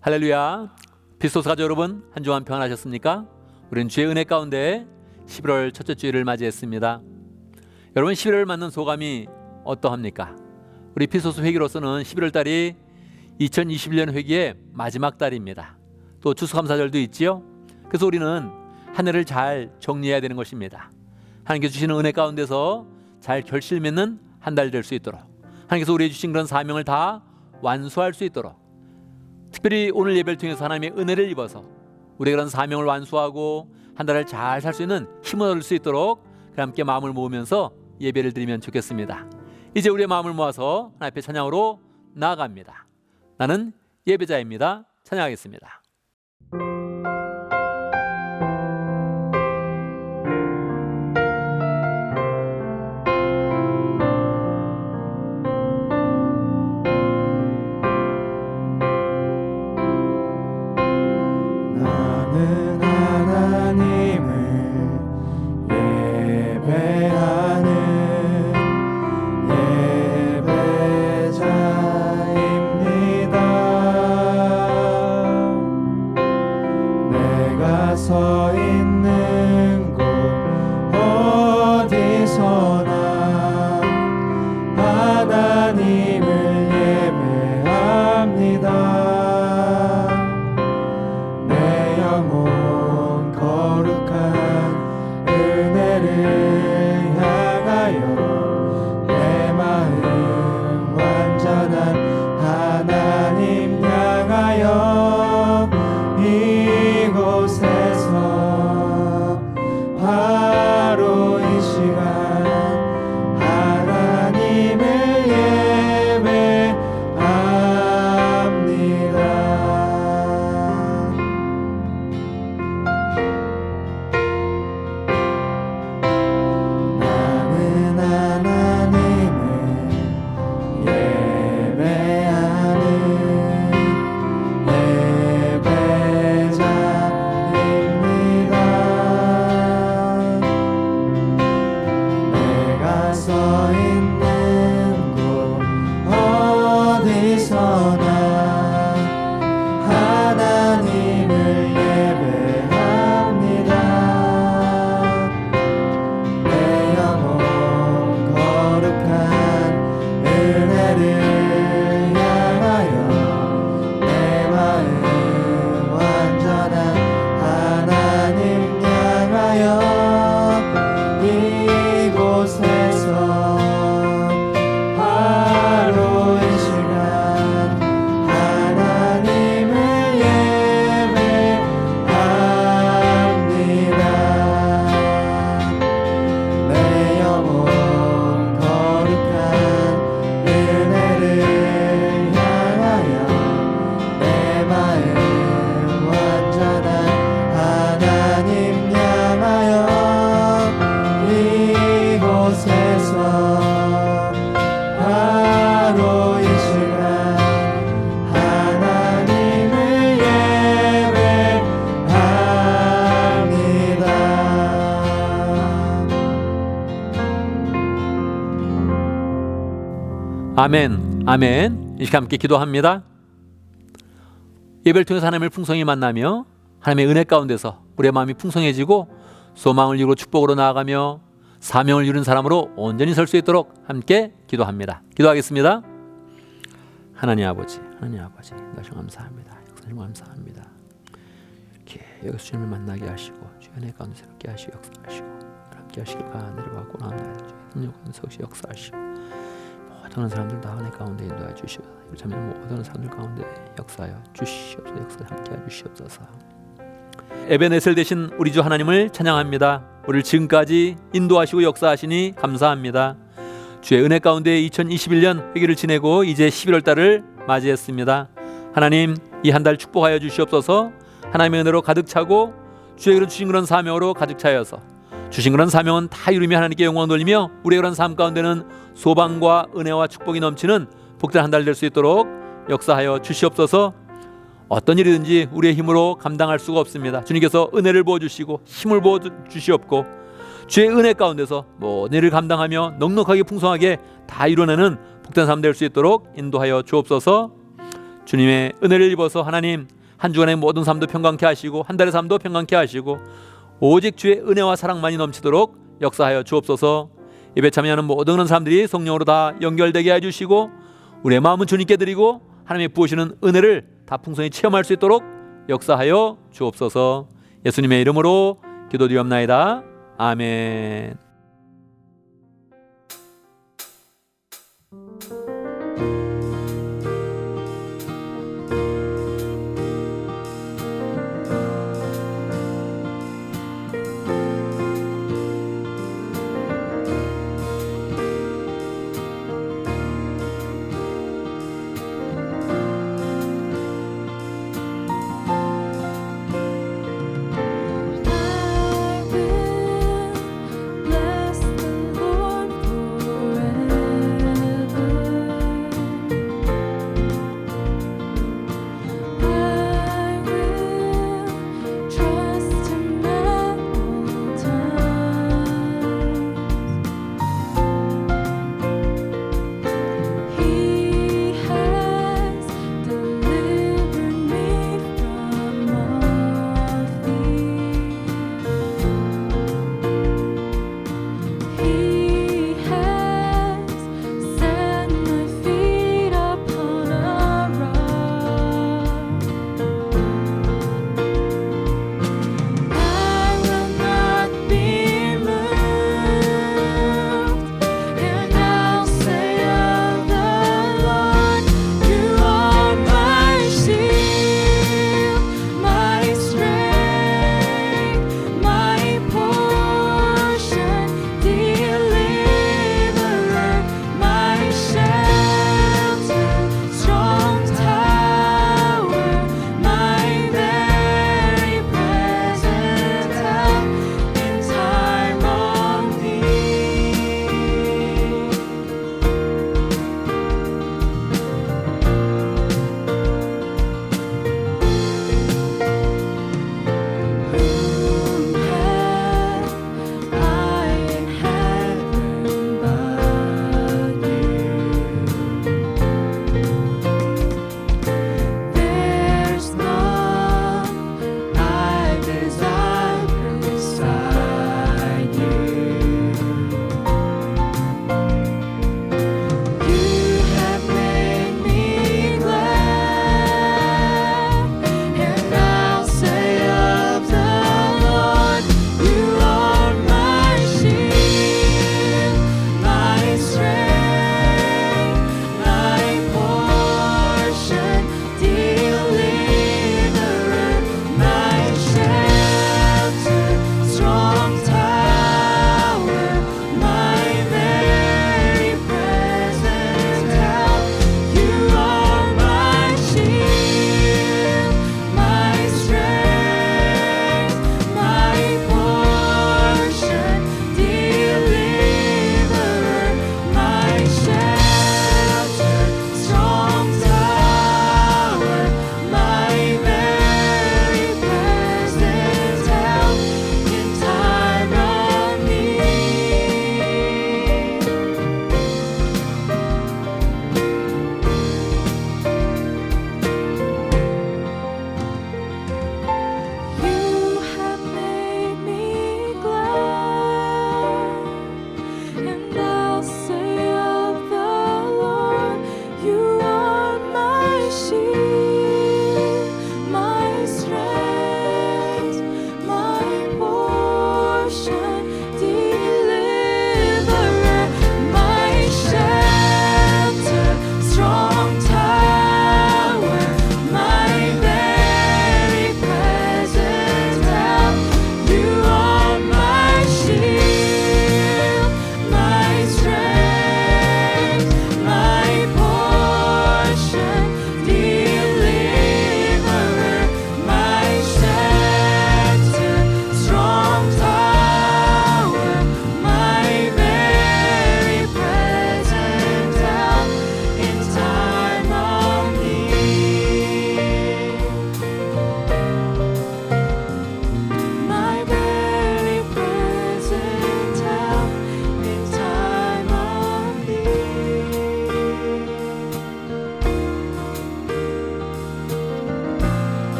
할렐루야. 피스토스 가족 여러분, 한 주간 평안하셨습니까? 우리는 주의 은혜 가운데 11월 첫째 주일을 맞이했습니다. 여러분, 11월 맞는 소감이 어떠합니까? 우리 피스토스 회기로서는 11월 달이 2021년 회기의 마지막 달입니다. 또 추수감사절도 있지요. 그래서 우리는 한 해를 잘 정리해야 되는 것입니다. 하나님께서 주시는 은혜 가운데서 잘 결실 맺는 한 달 될 수 있도록, 하나님께서 우리에게 주신 그런 사명을 다 완수할 수 있도록, 특별히 오늘 예배를 통해서 하나님의 은혜를 입어서 우리가 그런 사명을 완수하고 한 달을 잘 살 수 있는 힘을 얻을 수 있도록 함께 마음을 모으면서 예배를 드리면 좋겠습니다. 이제 우리의 마음을 모아서 하나님 앞에 찬양으로 나아갑니다. 나는 예배자입니다. 찬양하겠습니다. 나는 하나님을 예배하는 예배자입니다. 내가 서 있는 곳 어디서나 하나님을 예배합니다. 거룩한 은혜를 향하여 내 마음 완전한 하나님 향하여 이곳에서 바로 이 시간 하나님을 예배합니다. 서 있는 곳 어디서나 하나님을 예배합니다. 내 영혼 거룩한 은혜를 향하여 내 마음 완전한 하나님 향하여 이곳에서 바로 이 시간 하나님을 예배합니다. 내 영혼 거룩한 은혜를 향하여 내 마음 완전한 하나님 향하여 이곳에서 바로 이 시간 하나님을 예배합니다. 아멘, 아멘. 이 시간 함께 기도합니다. 예배를 통해서 하나님을 풍성히 만나며 하나님의 은혜 가운데서 우리의 마음이 풍성해지고 소망을 이루고 축복으로 나아가며 사명을 이룬 사람으로 온전히 설 수 있도록 함께 기도합니다. 기도하겠습니다. 하나님 아버지, 날씨 감사합니다. 역사님 감사합니다. 이렇게 여기서 주님을 만나게 하시고 주의 은혜 가운데 새롭게 하시고 역사하시고 함께 하시길까 내려가고 나아가는 주의 능력 서시 역사하시고 모든 사람들 다 은혜 가운데 인도해 주시옵소서. 이렇다면 모든 사람들 가운데 역사하여 주시옵소서. 역사 함께 해 주시옵소서. 에베네셀 되신 우리 주 하나님을 찬양합니다. 우리를 지금까지 인도하시고 역사하시니 감사합니다. 주의 은혜 가운데 2021년 회기를 지내고 이제 11월 달을 맞이했습니다. 하나님, 이 한 달 축복하여 주시옵소서. 하나님의 은혜로 가득 차고 주의 주신 그런 사명으로 가득 차여서 주신 그런 사명은 다 이루며 하나님께 영광을 돌리며 우리의 그런 삶 가운데는 소망과 은혜와 축복이 넘치는 복된 한 달 될 수 있도록 역사하여 주시옵소서. 어떤 일이든지 우리의 힘으로 감당할 수가 없습니다. 주님께서 은혜를 부어주시고 힘을 부어주시옵고 주의 은혜 가운데서 모든 일을 감당하며 넉넉하게 풍성하게 다 이루어내는 복된 삶 될 수 있도록 인도하여 주옵소서. 주님의 은혜를 입어서 하나님 한 주간의 모든 삶도 평강케 하시고 한 달의 삶도 평강케 하시고 오직 주의 은혜와 사랑만이 넘치도록 역사하여 주옵소서. 예배 참여하는 모든 사람들이 성령으로 다 연결되게 해주시고 우리의 마음은 주님께 드리고 하나님의 부으시는 은혜를 다 풍성히 체험할 수 있도록 역사하여 주옵소서. 예수님의 이름으로 기도드리옵나이다. 아멘. Bless the Lord forever.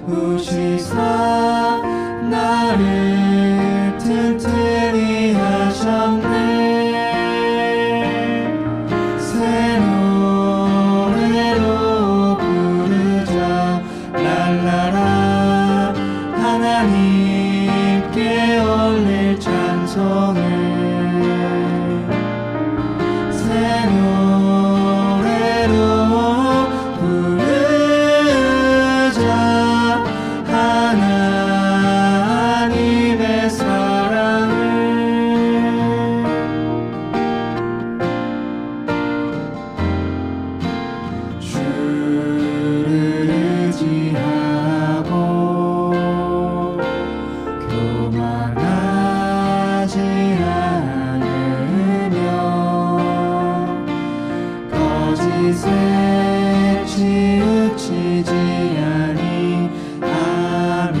우시사 나를 튼튼히 하셨네. 새 노래로 부르자 랄라라. 하나님께 올릴 찬송을 새 노래로 부르자 하나님의 사랑을. 주를 의지하고 교만하지 않으며 거짓에 치우치지 아니하면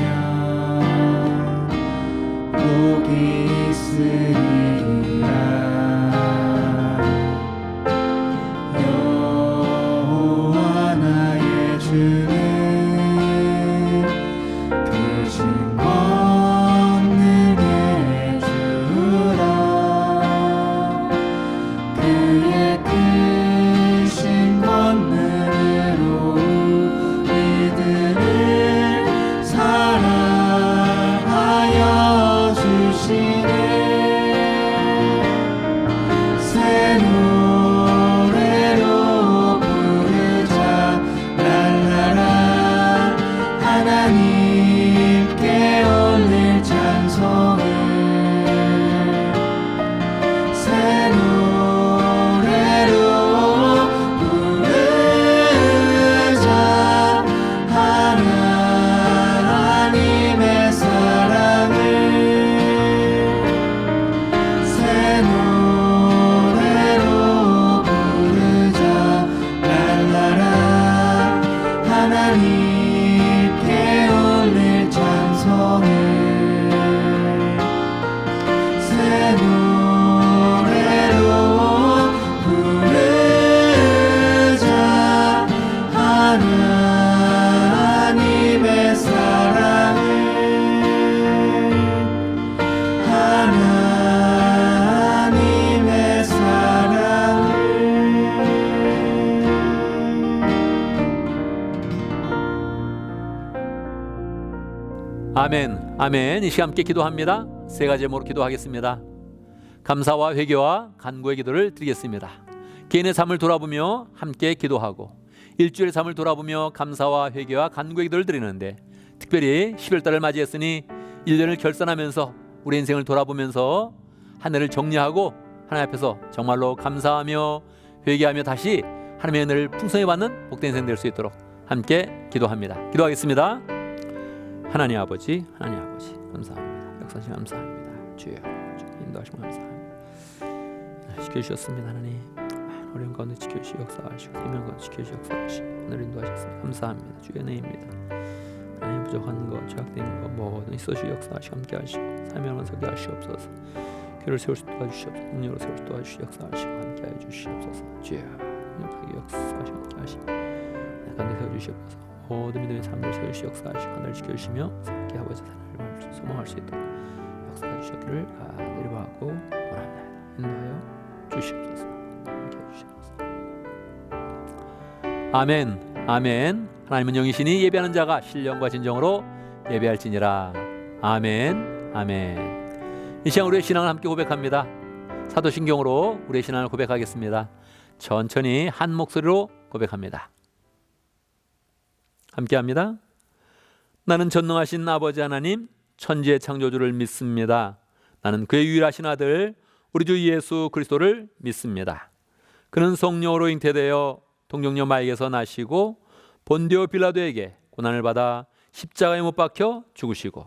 복이 있으리라. 여호와 나의 주는 크신 권능의 주라. 그의 크신 권능으로 우리들을 사랑하여 주시네. 새 노래로 부르자 랄라라. 하나님께 올릴 찬송을 새 노래로 부르자 하나님의 사랑을. 새 노래로 부르자 랄라라. 하나님께 올릴 찬송을 새 노래로 부르자 하나님의 사랑을. 하나님의 사랑을. 아멘, 아멘. 이 시간 함께 기도합니다. 세 가지 제목으로 기도하겠습니다. 감사와 회개와 간구의 기도를 드리겠습니다. 개인의 삶을 돌아보며 함께 기도하고 일주일의 삶을 돌아보며 감사와 회개와 간구의 기도를 드리는데, 특별히 12월달을 맞이했으니 1년을 결산하면서 우리 인생을 돌아보면서 한 해를 정리하고 하나님 앞에서 정말로 감사하며 회개하며 다시 하나님의 은혜를 풍성히 받는 복된 인생 될 수 있도록 함께 기도합니다. 기도하겠습니다. 하나님 아버지, 하나님 아버지 감사합니다. 역사하시 감사합니다. 주여 인도하시고 감사합니다. 지켜주셨습니다. 하나님 어려운 가운데 지켜주시고 역사하시고 생명 가운데 지켜주시고 역사하시고 오늘 인도하셨습니다. 감사합니다. 주의 은혜입니다. 하나님 부족한 것, 죄악된 것 뭐든 있어주시고 역사하시고 함께하시고 사명을 서게 하시옵소서. 교회를 세울 수 도와주시옵소서. 능력으로 세울 수 도와주시고 역사하시고 함께하여 주시옵소서. 주여 능력하게 역사하시고 함께하시고 내 가운데 세워주시옵소서. 모든 믿음의 삶을 세우시고 역사하시고 하늘을 지켜주시며 함께 아버지 하나님을 소망할 수 있도록 역사해 주시기를 내려하고 원합니다. 인도하여 주시옵소서. 함께해 주시옵소서. 아멘, 아멘. 하나님은 영이시니 예배하는 자가 신령과 진정으로 예배할지니라. 아멘, 아멘. 이 시간 우리의 신앙을 함께 고백합니다. 사도신경으로 우리의 신앙을 고백하겠습니다. 천천히 한 목소리로 고백합니다. 함께합니다. 나는 전능하신 아버지 하나님 천지의 창조주를 믿습니다. 나는 그의 유일하신 아들 우리 주 예수 그리스도를 믿습니다. 그는 성령으로 잉태되어 동정녀 마리아에게서 나시고 본디오 빌라도에게 고난을 받아 십자가에 못 박혀 죽으시고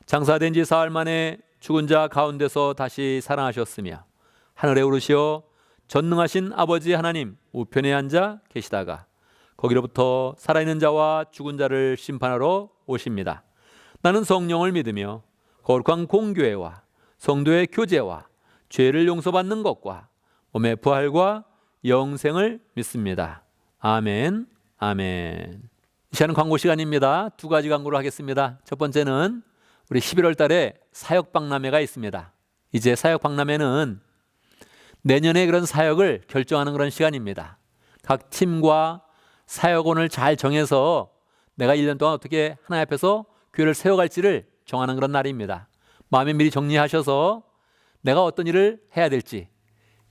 장사된 지 사흘 만에 죽은 자 가운데서 다시 살아나셨으며 하늘에 오르시어 전능하신 아버지 하나님 우편에 앉아 계시다가 거기로부터 살아있는 자와 죽은 자를 심판하러 오십니다. 나는 성령을 믿으며 거룩한 공교회와 성도의 교제와 죄를 용서받는 것과 몸의 부활과 영생을 믿습니다. 아멘, 아멘. 이 시간은 광고 시간입니다. 두 가지 광고를 하겠습니다. 첫 번째는 우리 11월 달에 사역박람회가 있습니다. 이제 사역박람회는 내년에 그런 사역을 결정하는 그런 시간입니다. 각 팀과 사역원을 잘 정해서 내가 1년 동안 어떻게 하나님 앞에서 교회를 세워갈지를 정하는 그런 날입니다. 마음에 미리 정리하셔서 내가 어떤 일을 해야 될지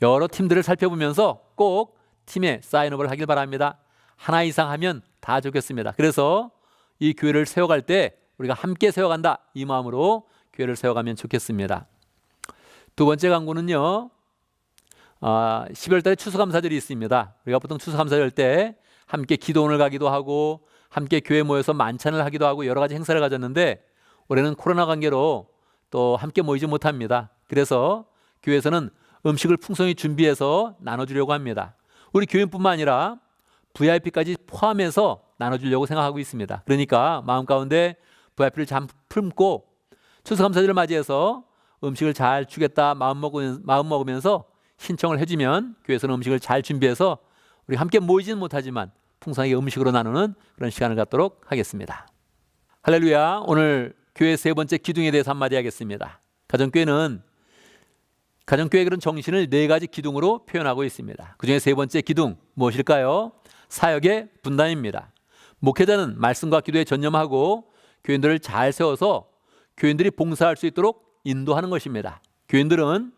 여러 팀들을 살펴보면서 꼭 팀에 사인업을 하길 바랍니다. 하나 이상 하면 다 좋겠습니다. 그래서 이 교회를 세워갈 때 우리가 함께 세워간다 이 마음으로 교회를 세워가면 좋겠습니다. 두 번째 광고는요. 12월 달에 추수감사절이 있습니다. 우리가 보통 추수감사절 때 함께 기도원을 가기도 하고 함께 교회 모여서 만찬을 하기도 하고 여러 가지 행사를 가졌는데 올해는 코로나 관계로 또 함께 모이지 못합니다. 그래서 교회에서는 음식을 풍성히 준비해서 나눠주려고 합니다. 우리 교인뿐만 아니라 VIP까지 포함해서 나눠주려고 생각하고 있습니다. 그러니까 마음 가운데 VIP를 잘 품고 추수감사절을 맞이해서 음식을 잘 주겠다 마음 먹으면서 신청을 해주면 교회에서는 음식을 잘 준비해서 우리 함께 모이지는 못하지만 풍성하게 음식으로 나누는 그런 시간을 갖도록 하겠습니다. 할렐루야. 오늘 교회 세 번째 기둥에 대해서 한마디 하겠습니다. 가정교회는 가정교회의 그런 정신을 네 가지 기둥으로 표현하고 있습니다. 그중에 세 번째 기둥 무엇일까요? 사역의 분단입니다. 목회자는 말씀과 기도에 전념하고 교인들을 잘 세워서 교인들이 봉사할 수 있도록 인도하는 것입니다. 교인들은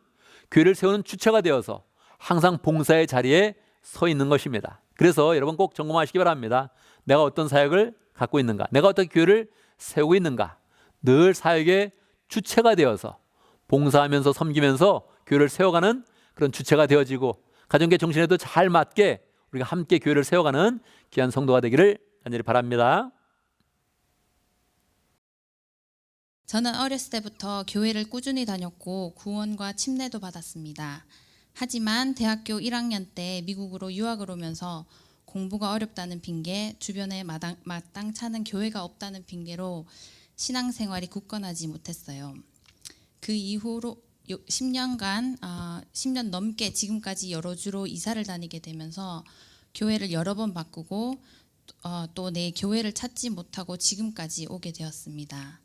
교회를 세우는 주체가 되어서 항상 봉사의 자리에 서 있는 것입니다. 그래서 여러분 꼭 점검하시기 바랍니다. 내가 어떤 사역을 갖고 있는가? 내가 어떤 교회를 세우고 있는가? 늘 사역의 주체가 되어서 봉사하면서 섬기면서 교회를 세워가는 그런 주체가 되어지고 가정교회 정신에도 잘 맞게 우리가 함께 교회를 세워가는 귀한 성도가 되기를 간절히 바랍니다. 저는 어렸을 때부터 교회를 꾸준히 다녔고 구원과 침례도 받았습니다. 하지만 대학교 1학년 때 미국으로 유학을 오면서 공부가 어렵다는 핑계, 주변에 마땅찮은 교회가 없다는 핑계로 신앙생활이 굳건하지 못했어요. 그 이후로 10년 넘게 지금까지 여러 주로 이사를 다니게 되면서 교회를 여러 번 바꾸고 또 내 교회를 찾지 못하고 지금까지 오게 되었습니다.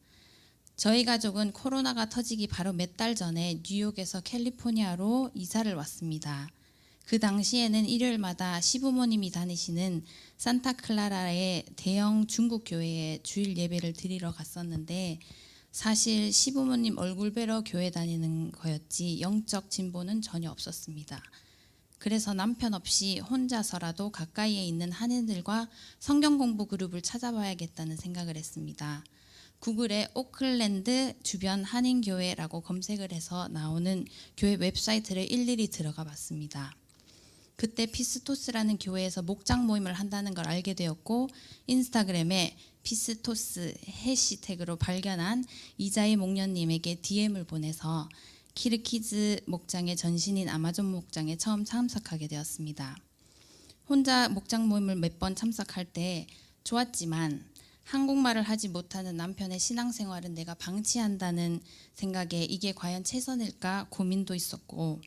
저희 가족은 코로나가 터지기 바로 몇 달 전에 뉴욕에서 캘리포니아로 이사를 왔습니다. 그 당시에는 일요일마다 시부모님이 다니시는 산타클라라의 대형 중국 교회에 주일 예배를 드리러 갔었는데 사실 시부모님 얼굴 뵈러 교회 다니는 거였지 영적 진보는 전혀 없었습니다. 그래서 남편 없이 혼자서라도 가까이에 있는 한인들과 성경 공부 그룹을 찾아봐야겠다는 생각을 했습니다. 구글에 오클랜드 주변 한인교회라고 검색을 해서 나오는 교회 웹사이트를 일일이 들어가 봤습니다. 그때 피스토스라는 교회에서 목장 모임을 한다는 걸 알게 되었고 인스타그램에 피스토스 해시태그로 발견한 이자희 목련님에게 DM을 보내서 키르키즈 목장의 전신인 아마존 목장에 처음 참석하게 되었습니다. 혼자 목장 모임을 몇 번 참석할 때 좋았지만 한국말을 하지 못하는 남편의 신앙생활은 내가 방치한다는 생각에 이게 과연 최선일까 고민도 있었고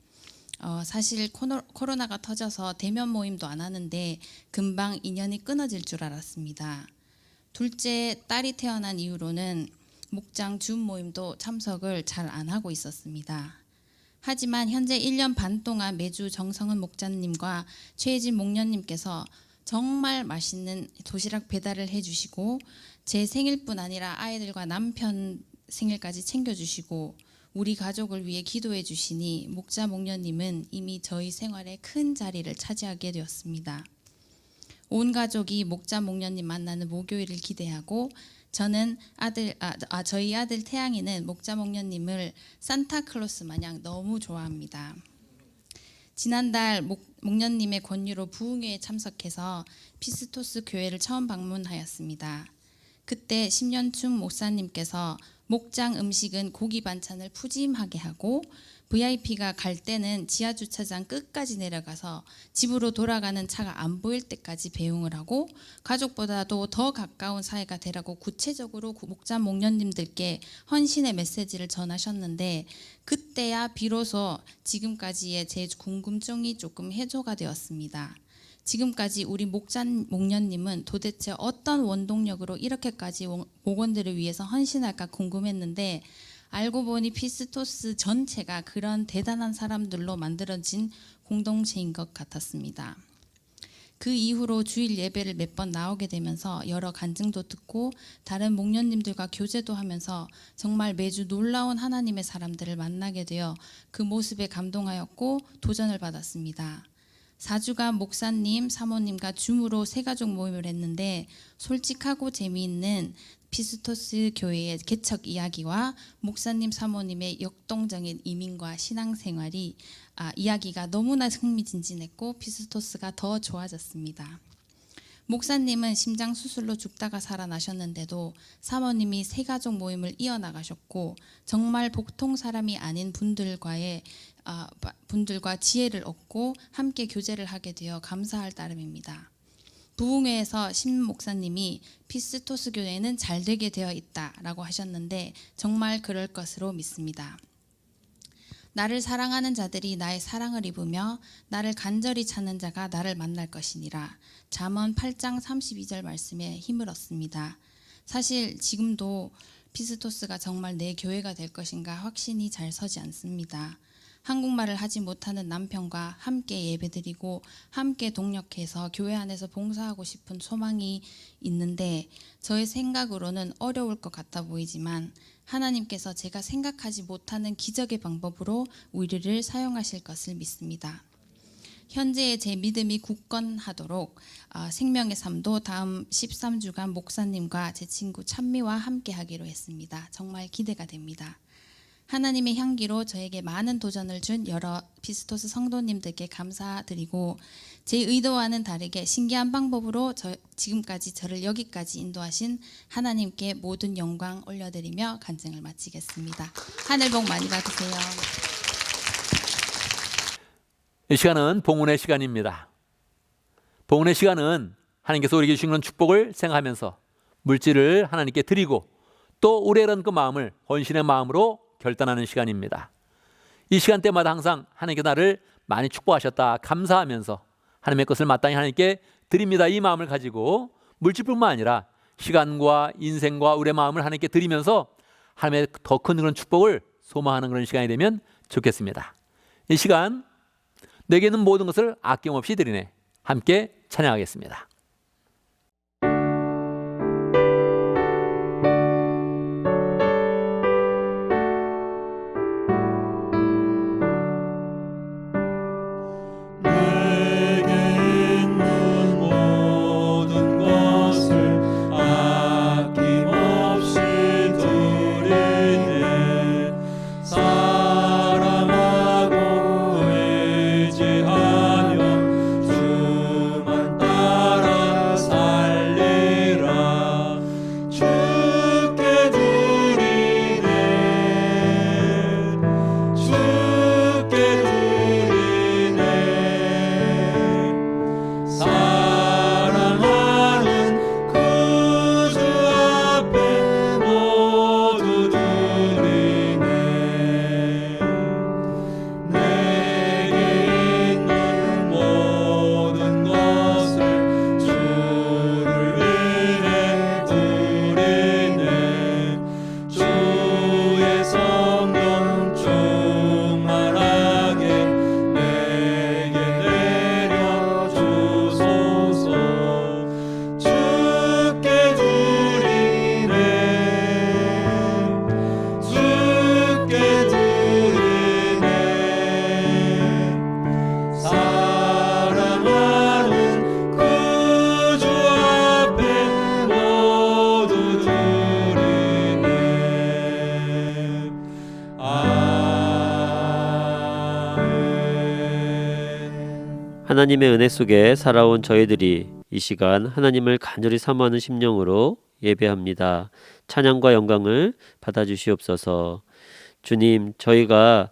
사실 코로나가 터져서 대면 모임도 안 하는데 금방 인연이 끊어질 줄 알았습니다. 둘째 딸이 태어난 이후로는 목장 줌 모임도 참석을 잘 안 하고 있었습니다. 하지만 현재 1년 반 동안 매주 정성은 목자님과 최혜진 목련님께서 정말 맛있는 도시락 배달을 해주시고 제 생일뿐 아니라 아이들과 남편 생일까지 챙겨주시고 우리 가족을 위해 기도해 주시니 목자 목련님은 이미 저희 생활에 큰 자리를 차지하게 되었습니다. 온 가족이 목자 목련님 만나는 목요일을 기대하고 저는 저희 아들 태양이는 목자 목련님을 산타클로스 마냥 너무 좋아합니다. 지난달 목련님의 권유로 부흥회에 참석해서 피스토스 교회를 처음 방문하였습니다. 그때 10년춘 목사님께서 목장 음식은 고기 반찬을 푸짐하게 하고 VIP가 갈 때는 지하 주차장 끝까지 내려가서 집으로 돌아가는 차가 안 보일 때까지 배웅을 하고 가족보다도 더 가까운 사이가 되라고 구체적으로 목자 목련님들께 헌신의 메시지를 전하셨는데 그때야 비로소 지금까지의 제 궁금증이 조금 해소가 되었습니다. 지금까지 우리 목련님은 도대체 어떤 원동력으로 이렇게까지 목원들을 위해서 헌신할까 궁금했는데 알고 보니 피스토스 전체가 그런 대단한 사람들로 만들어진 공동체인 것 같았습니다. 그 이후로 주일 예배를 몇 번 나오게 되면서 여러 간증도 듣고 다른 목련님들과 교제도 하면서 정말 매주 놀라운 하나님의 사람들을 만나게 되어 그 모습에 감동하였고 도전을 받았습니다. 4주간 목사님, 사모님과 줌으로 새가족 모임을 했는데 솔직하고 재미있는 피스토스 교회의 개척 이야기와 목사님, 사모님의 역동적인 이민과 신앙생활이 이야기가 너무나 흥미진진했고 피스토스가 더 좋아졌습니다. 목사님은 심장 수술로 죽다가 살아나셨는데도 사모님이 새가족 모임을 이어나가셨고 정말 보통 사람이 아닌 분들과 지혜를 얻고 함께 교제를 하게 되어 감사할 따름입니다. 부흥회에서 신 목사님이 피스토스 교회는 잘 되게 되어 있다라고 하셨는데 정말 그럴 것으로 믿습니다. 나를 사랑하는 자들이 나의 사랑을 입으며 나를 간절히 찾는 자가 나를 만날 것이니라. 잠언 8장 32절 말씀에 힘을 얻습니다. 사실 지금도 피스토스가 정말 내 교회가 될 것인가 확신이 잘 서지 않습니다. 한국말을 하지 못하는 남편과 함께 예배드리고 함께 동력해서 교회 안에서 봉사하고 싶은 소망이 있는데 저의 생각으로는 어려울 것 같아 보이지만 하나님께서 제가 생각하지 못하는 기적의 방법으로 우리를 사용하실 것을 믿습니다. 현재의 제 믿음이 굳건하도록 생명의 삶도 다음 13주간 목사님과 제 친구 찬미와 함께 하기로 했습니다. 정말 기대가 됩니다. 하나님의 향기로 저에게 많은 도전을 준 여러 피스토스 성도님들께 감사드리고 제 의도와는 다르게 신기한 방법으로 지금까지 저를 여기까지 인도하신 하나님께 모든 영광 올려드리며 간증을 마치겠습니다. 하늘 복 많이 받으세요. 이 시간은 봉헌의 시간입니다. 봉헌의 시간은 하나님께서 우리에게 주신 그런 축복을 생각하면서 물질을 하나님께 드리고 또 우레란 그 마음을 헌신의 마음으로 결단하는 시간입니다. 이 시간대마다 항상 하나님께 나를 많이 축복하셨다 감사하면서 하나님의 것을 마땅히 하나님께 드립니다. 이 마음을 가지고 물질뿐만 아니라 시간과 인생과 우리의 마음을 하나님께 드리면서 하나님의 더 큰 그런 축복을 소망하는 그런 시간이 되면 좋겠습니다. 이 시간 내게 있는 모든 것을 아낌없이 드리네. 함께 찬양하겠습니다. 하나님의 은혜 속에 살아온 저희들이 이 시간 하나님을 간절히 사모하는 심령으로 예배합니다. 찬양과 영광을 받아주시옵소서. 주님, 저희가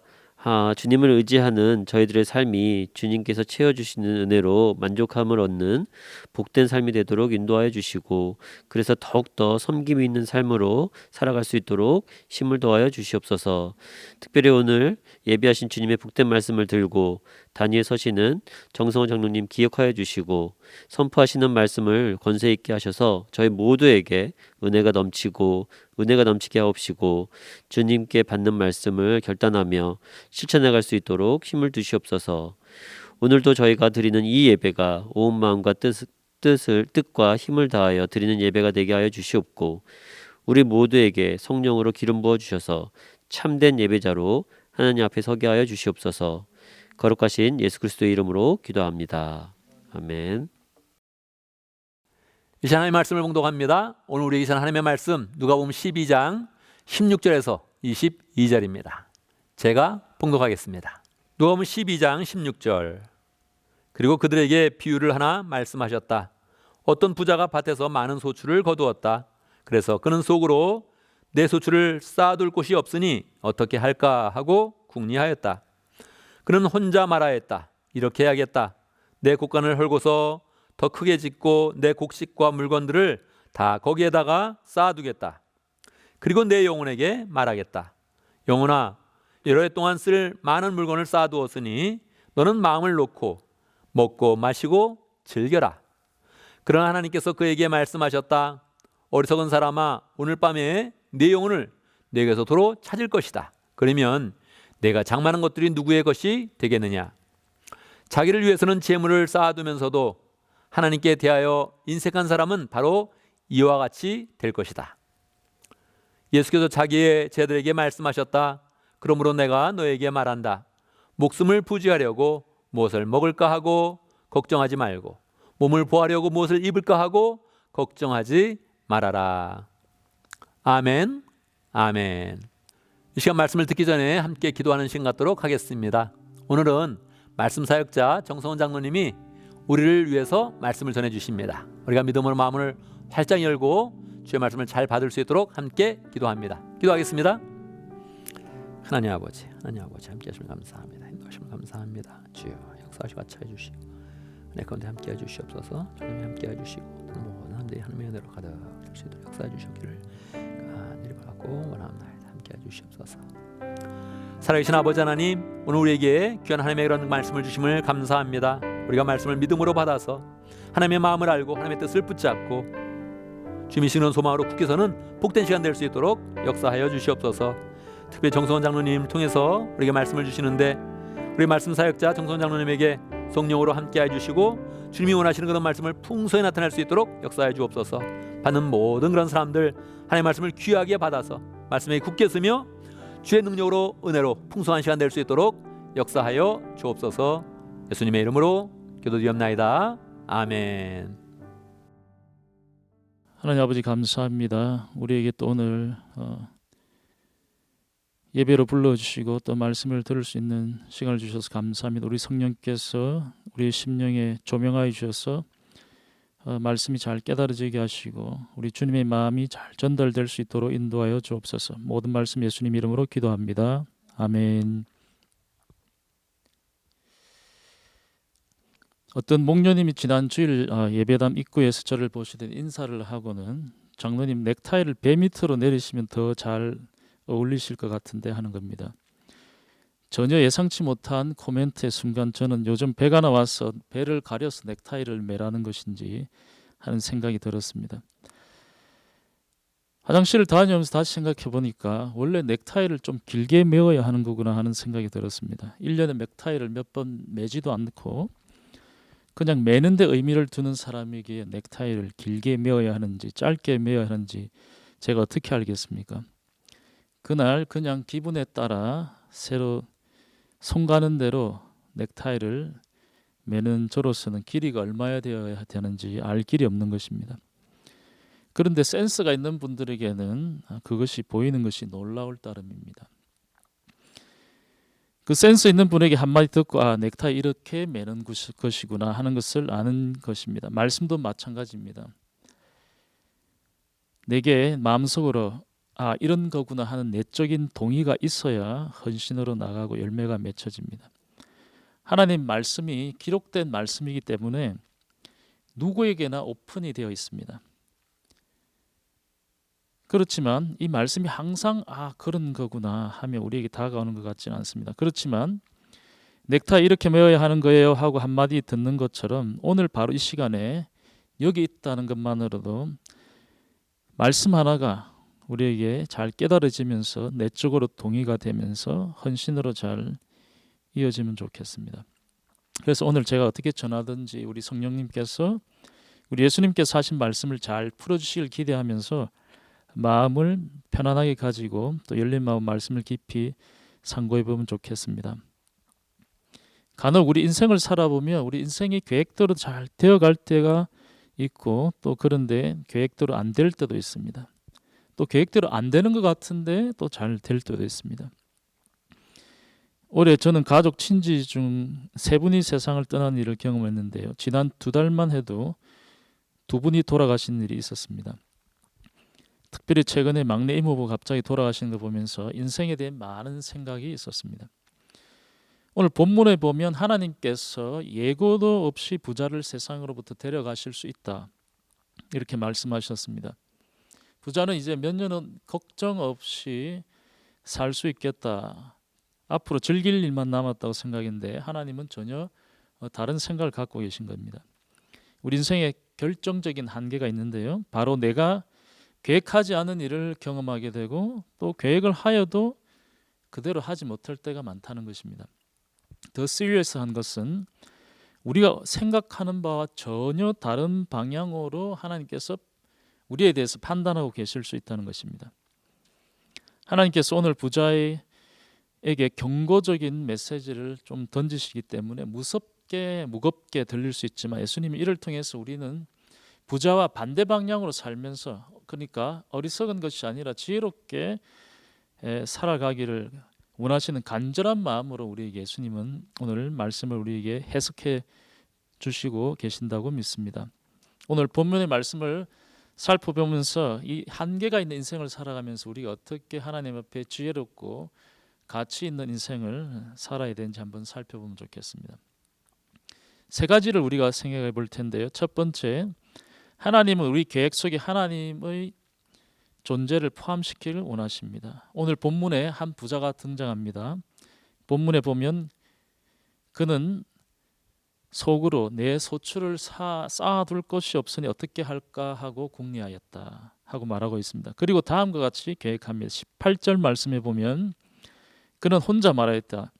주님을 의지하는 저희들의 삶이 주님께서 채워주시는 은혜로 만족함을 얻는 복된 삶이 되도록 인도하여 주시고, 그래서 더욱더 섬김이 있는 삶으로 살아갈 수 있도록 힘을 더하여 주시옵소서. 특별히 오늘 예비하신 주님의 복된 말씀을 들고 단위에 서시는 정성원 장로님 기억하여 주시고, 선포하시는 말씀을 권세 있게 하셔서 저희 모두에게 은혜가 넘치게 하옵시고, 주님께 받는 말씀을 결단하며 실천해 갈 수 있도록 힘을 주시옵소서. 오늘도 저희가 드리는 이 예배가 온 마음과 뜻과 힘을 다하여 드리는 예배가 되게 하여 주시옵고, 우리 모두에게 성령으로 기름 부어 주셔서 참된 예배자로 하나님 앞에 서게 하여 주시옵소서. 거룩하신 예수 그리스도의 이름으로 기도합니다. 아멘. 이 시간 하나님의 말씀을 봉독합니다. 오늘 우리에게 주신 하나님의 말씀 누가복음 12장 16절에서 22절입니다. 제가 봉독하겠습니다. 누가복음 12장 16절. 그리고 그들에게 비유를 하나 말씀하셨다. 어떤 부자가 밭에서 많은 소출을 거두었다. 그래서 그는 속으로 내 소출을 쌓아둘 곳이 없으니 어떻게 할까 하고 궁리하였다. 그는 혼자 말하였다. 이렇게 해야겠다. 내 곡간을 헐고서 더 크게 짓고 내 곡식과 물건들을 다 거기에다가 쌓아두겠다. 그리고 내 영혼에게 말하겠다. 영혼아, 여러 해 동안 쓸 많은 물건을 쌓아두었으니 너는 마음을 놓고 먹고 마시고 즐겨라. 그러나 하나님께서 그에게 말씀하셨다. 어리석은 사람아, 오늘 밤에 내 영혼을 내게서 도로 찾을 것이다. 그러면 내가 장만한 것들이 누구의 것이 되겠느냐? 자기를 위해서는 재물을 쌓아두면서도 하나님께 대하여 인색한 사람은 바로 이와 같이 될 것이다. 예수께서 자기의 제자들에게 말씀하셨다. 그러므로 내가 너에게 말한다. 목숨을 부지하려고 무엇을 먹을까 하고 걱정하지 말고, 몸을 보하려고 무엇을 입을까 하고 걱정하지 말아라. 아멘, 아멘. 이 시간 말씀을 듣기 전에 함께 기도하는 시간 갖도록 하겠습니다. 오늘은 말씀 사역자 정성원 장로님이 우리를 위해서 말씀을 전해주십니다. 우리가 믿음으로 마음을 활짝 열고 주의 말씀을 잘 받을 수 있도록 함께 기도합니다. 기도하겠습니다. 하나님 아버지 함께 하시면 감사합니다. 인도하시면 감사합니다. 주여 역사하시고 아차해 주시고 내 가운데 함께 해주시옵소서. 주님이 함께 해주시고 모든 사람들이 하나님의 은혜로 가득 찰 수 있도록 역사해 주시기를 간절히 바라고 원합니다. 함께 해주시옵소서. 살아계신 아버지 하나님, 오늘 우리에게 귀한 하나님의 그런 말씀을 주심을 감사합니다. 우리가 말씀을 믿음으로 받아서 하나님의 마음을 알고 하나님의 뜻을 붙잡고 주님이 시는 소망으로 굳게 서는 복된 시간 될 수 있도록 역사하여 주시옵소서. 특별히 정성원 장로님 통해서 우리에게 말씀을 주시는데 우리 말씀 사역자 정성원 장로님에게 성령으로 함께해 주시고 주님이 원하시는 그런 말씀을 풍성히 나타낼 수 있도록 역사해 주옵소서. 받는 모든 그런 사람들 하나님의 말씀을 귀하게 받아서 말씀에 굳게 서며 주의 능력으로 은혜로 풍성한 시간 될 수 있도록 역사하여 주옵소서. 예수님의 이름으로 기도드리옵나이다. 아멘. 하나님 아버지 감사합니다. 우리에게 또 오늘 예배로 불러주시고 또 말씀을 들을 수 있는 시간을 주셔서 감사합니다. 우리 성령께서 우리 심령에 조명하여 주셔서 말씀이 잘 깨달아지게 하시고 우리 주님의 마음이 잘 전달될 수 있도록 인도하여 주옵소서. 모든 말씀 예수님 이름으로 기도합니다. 아멘. 어떤 목녀님이 지난 주일 예배당 입구에서 저를 보시더니 인사를 하고는 장로님 넥타이를 배 밑으로 내리시면 더 잘 어울리실 것 같은데 하는 겁니다. 전혀 예상치 못한 코멘트의 순간 저는 요즘 배가 나와서 배를 가려서 넥타이를 매라는 것인지 하는 생각이 들었습니다. 화장실을 다니면서 다시 생각해 보니까 원래 넥타이를 좀 길게 메어야 하는 거구나 하는 생각이 들었습니다. 1년에 넥타이를 몇 번 매지도 않고 그냥 매는 데 의미를 두는 사람에게 넥타이를 길게 메어야 하는지 짧게 메어야 하는지 제가 어떻게 알겠습니까? 그날 그냥 기분에 따라 새로 손 가는 대로 넥타이를 매는 저로서는 길이가 얼마야 되어야 되는지 알 길이 없는 것입니다. 그런데 센스가 있는 분들에게는 그것이 보이는 것이 놀라울 따름입니다. 그 센스 있는 분에게 한마디 듣고 넥타이 이렇게 매는 것이구나 하는 것을 아는 것입니다. 말씀도 마찬가지입니다. 내게 마음속으로 이런 거구나 하는 내적인 동의가 있어야 헌신으로 나가고 열매가 맺혀집니다. 하나님 말씀이 기록된 말씀이기 때문에 누구에게나 오픈이 되어 있습니다. 그렇지만 이 말씀이 항상 그런 거구나 하며 우리에게 다가오는 것 같지는 않습니다. 그렇지만 넥타이 이렇게 메어야 하는 거예요 하고 한마디 듣는 것처럼 오늘 바로 이 시간에 여기 있다는 것만으로도 말씀 하나가 우리에게 잘 깨달아지면서 내적으로 동의가 되면서 헌신으로 잘 이어지면 좋겠습니다. 그래서 오늘 제가 어떻게 전하든지 우리 성령님께서 우리 예수님께서 하신 말씀을 잘 풀어주시길 기대하면서 마음을 편안하게 가지고 또 열린 마음 말씀을 깊이 상고해 보면 좋겠습니다. 간혹 우리 인생을 살아보면 우리 인생이 계획대로 잘 되어갈 때가 있고 또 그런데 계획대로 안 될 때도 있습니다. 또 계획대로 안 되는 것 같은데 또 잘 될 때도 있습니다. 올해 저는 가족 친지 중 3분이 세상을 떠난 일을 경험했는데요. 지난 2달만 해도 2분이 돌아가신 일이 있었습니다. 특별히 최근에 막내 이모부가 갑자기 돌아가신 거 보면서 인생에 대해 많은 생각이 있었습니다. 오늘 본문에 보면 하나님께서 예고도 없이 부자를 세상으로부터 데려가실 수 있다 이렇게 말씀하셨습니다. 부자는 이제 몇 년은 걱정 없이 살 수 있겠다. 앞으로 즐길 일만 남았다고 생각했는데 하나님은 전혀 다른 생각을 갖고 계신 겁니다. 우리 인생에 결정적인 한계가 있는데요. 바로 내가 계획하지 않은 일을 경험하게 되고 또 계획을 하여도 그대로 하지 못할 때가 많다는 것입니다. 더 시리어스한 것은 우리가 생각하는 바와 전혀 다른 방향으로 하나님께서 우리에 대해서 판단하고 계실 수 있다는 것입니다. 하나님께서 오늘 부자에게 경고적인 메시지를 좀 던지시기 때문에 무겁게 들릴 수 있지만 예수님이 이를 통해서 우리는 부자와 반대 방향으로 살면서 그러니까 어리석은 것이 아니라 지혜롭게 살아가기를 원하시는 간절한 마음으로 우리에게 예수님은 오늘 말씀을 우리에게 해석해 주시고 계신다고 믿습니다. 오늘 본문의 말씀을 살펴보면서 이 한계가 있는 인생을 살아가면서 우리가 어떻게 하나님 앞에 지혜롭고 가치 있는 인생을 살아야 되는지 한번 살펴보면 좋겠습니다. 3가지를 우리가 생각해 볼 텐데요. 첫 번째, 하나님은 우리 계획 속에 하나님의 존재를 포함시키기를 원하십니다. 오늘 본문에 한 부자가 등장합니다. 본문에 보면 그는 속으로 내 소출을 쌓아둘 것이 없으니 어떻게 할까 하고 궁리하였다 하고 말하고 있습니다. 그리고 다음과 같이 계획합니다. 18절 말씀에 보면 그는 혼자 말하였다.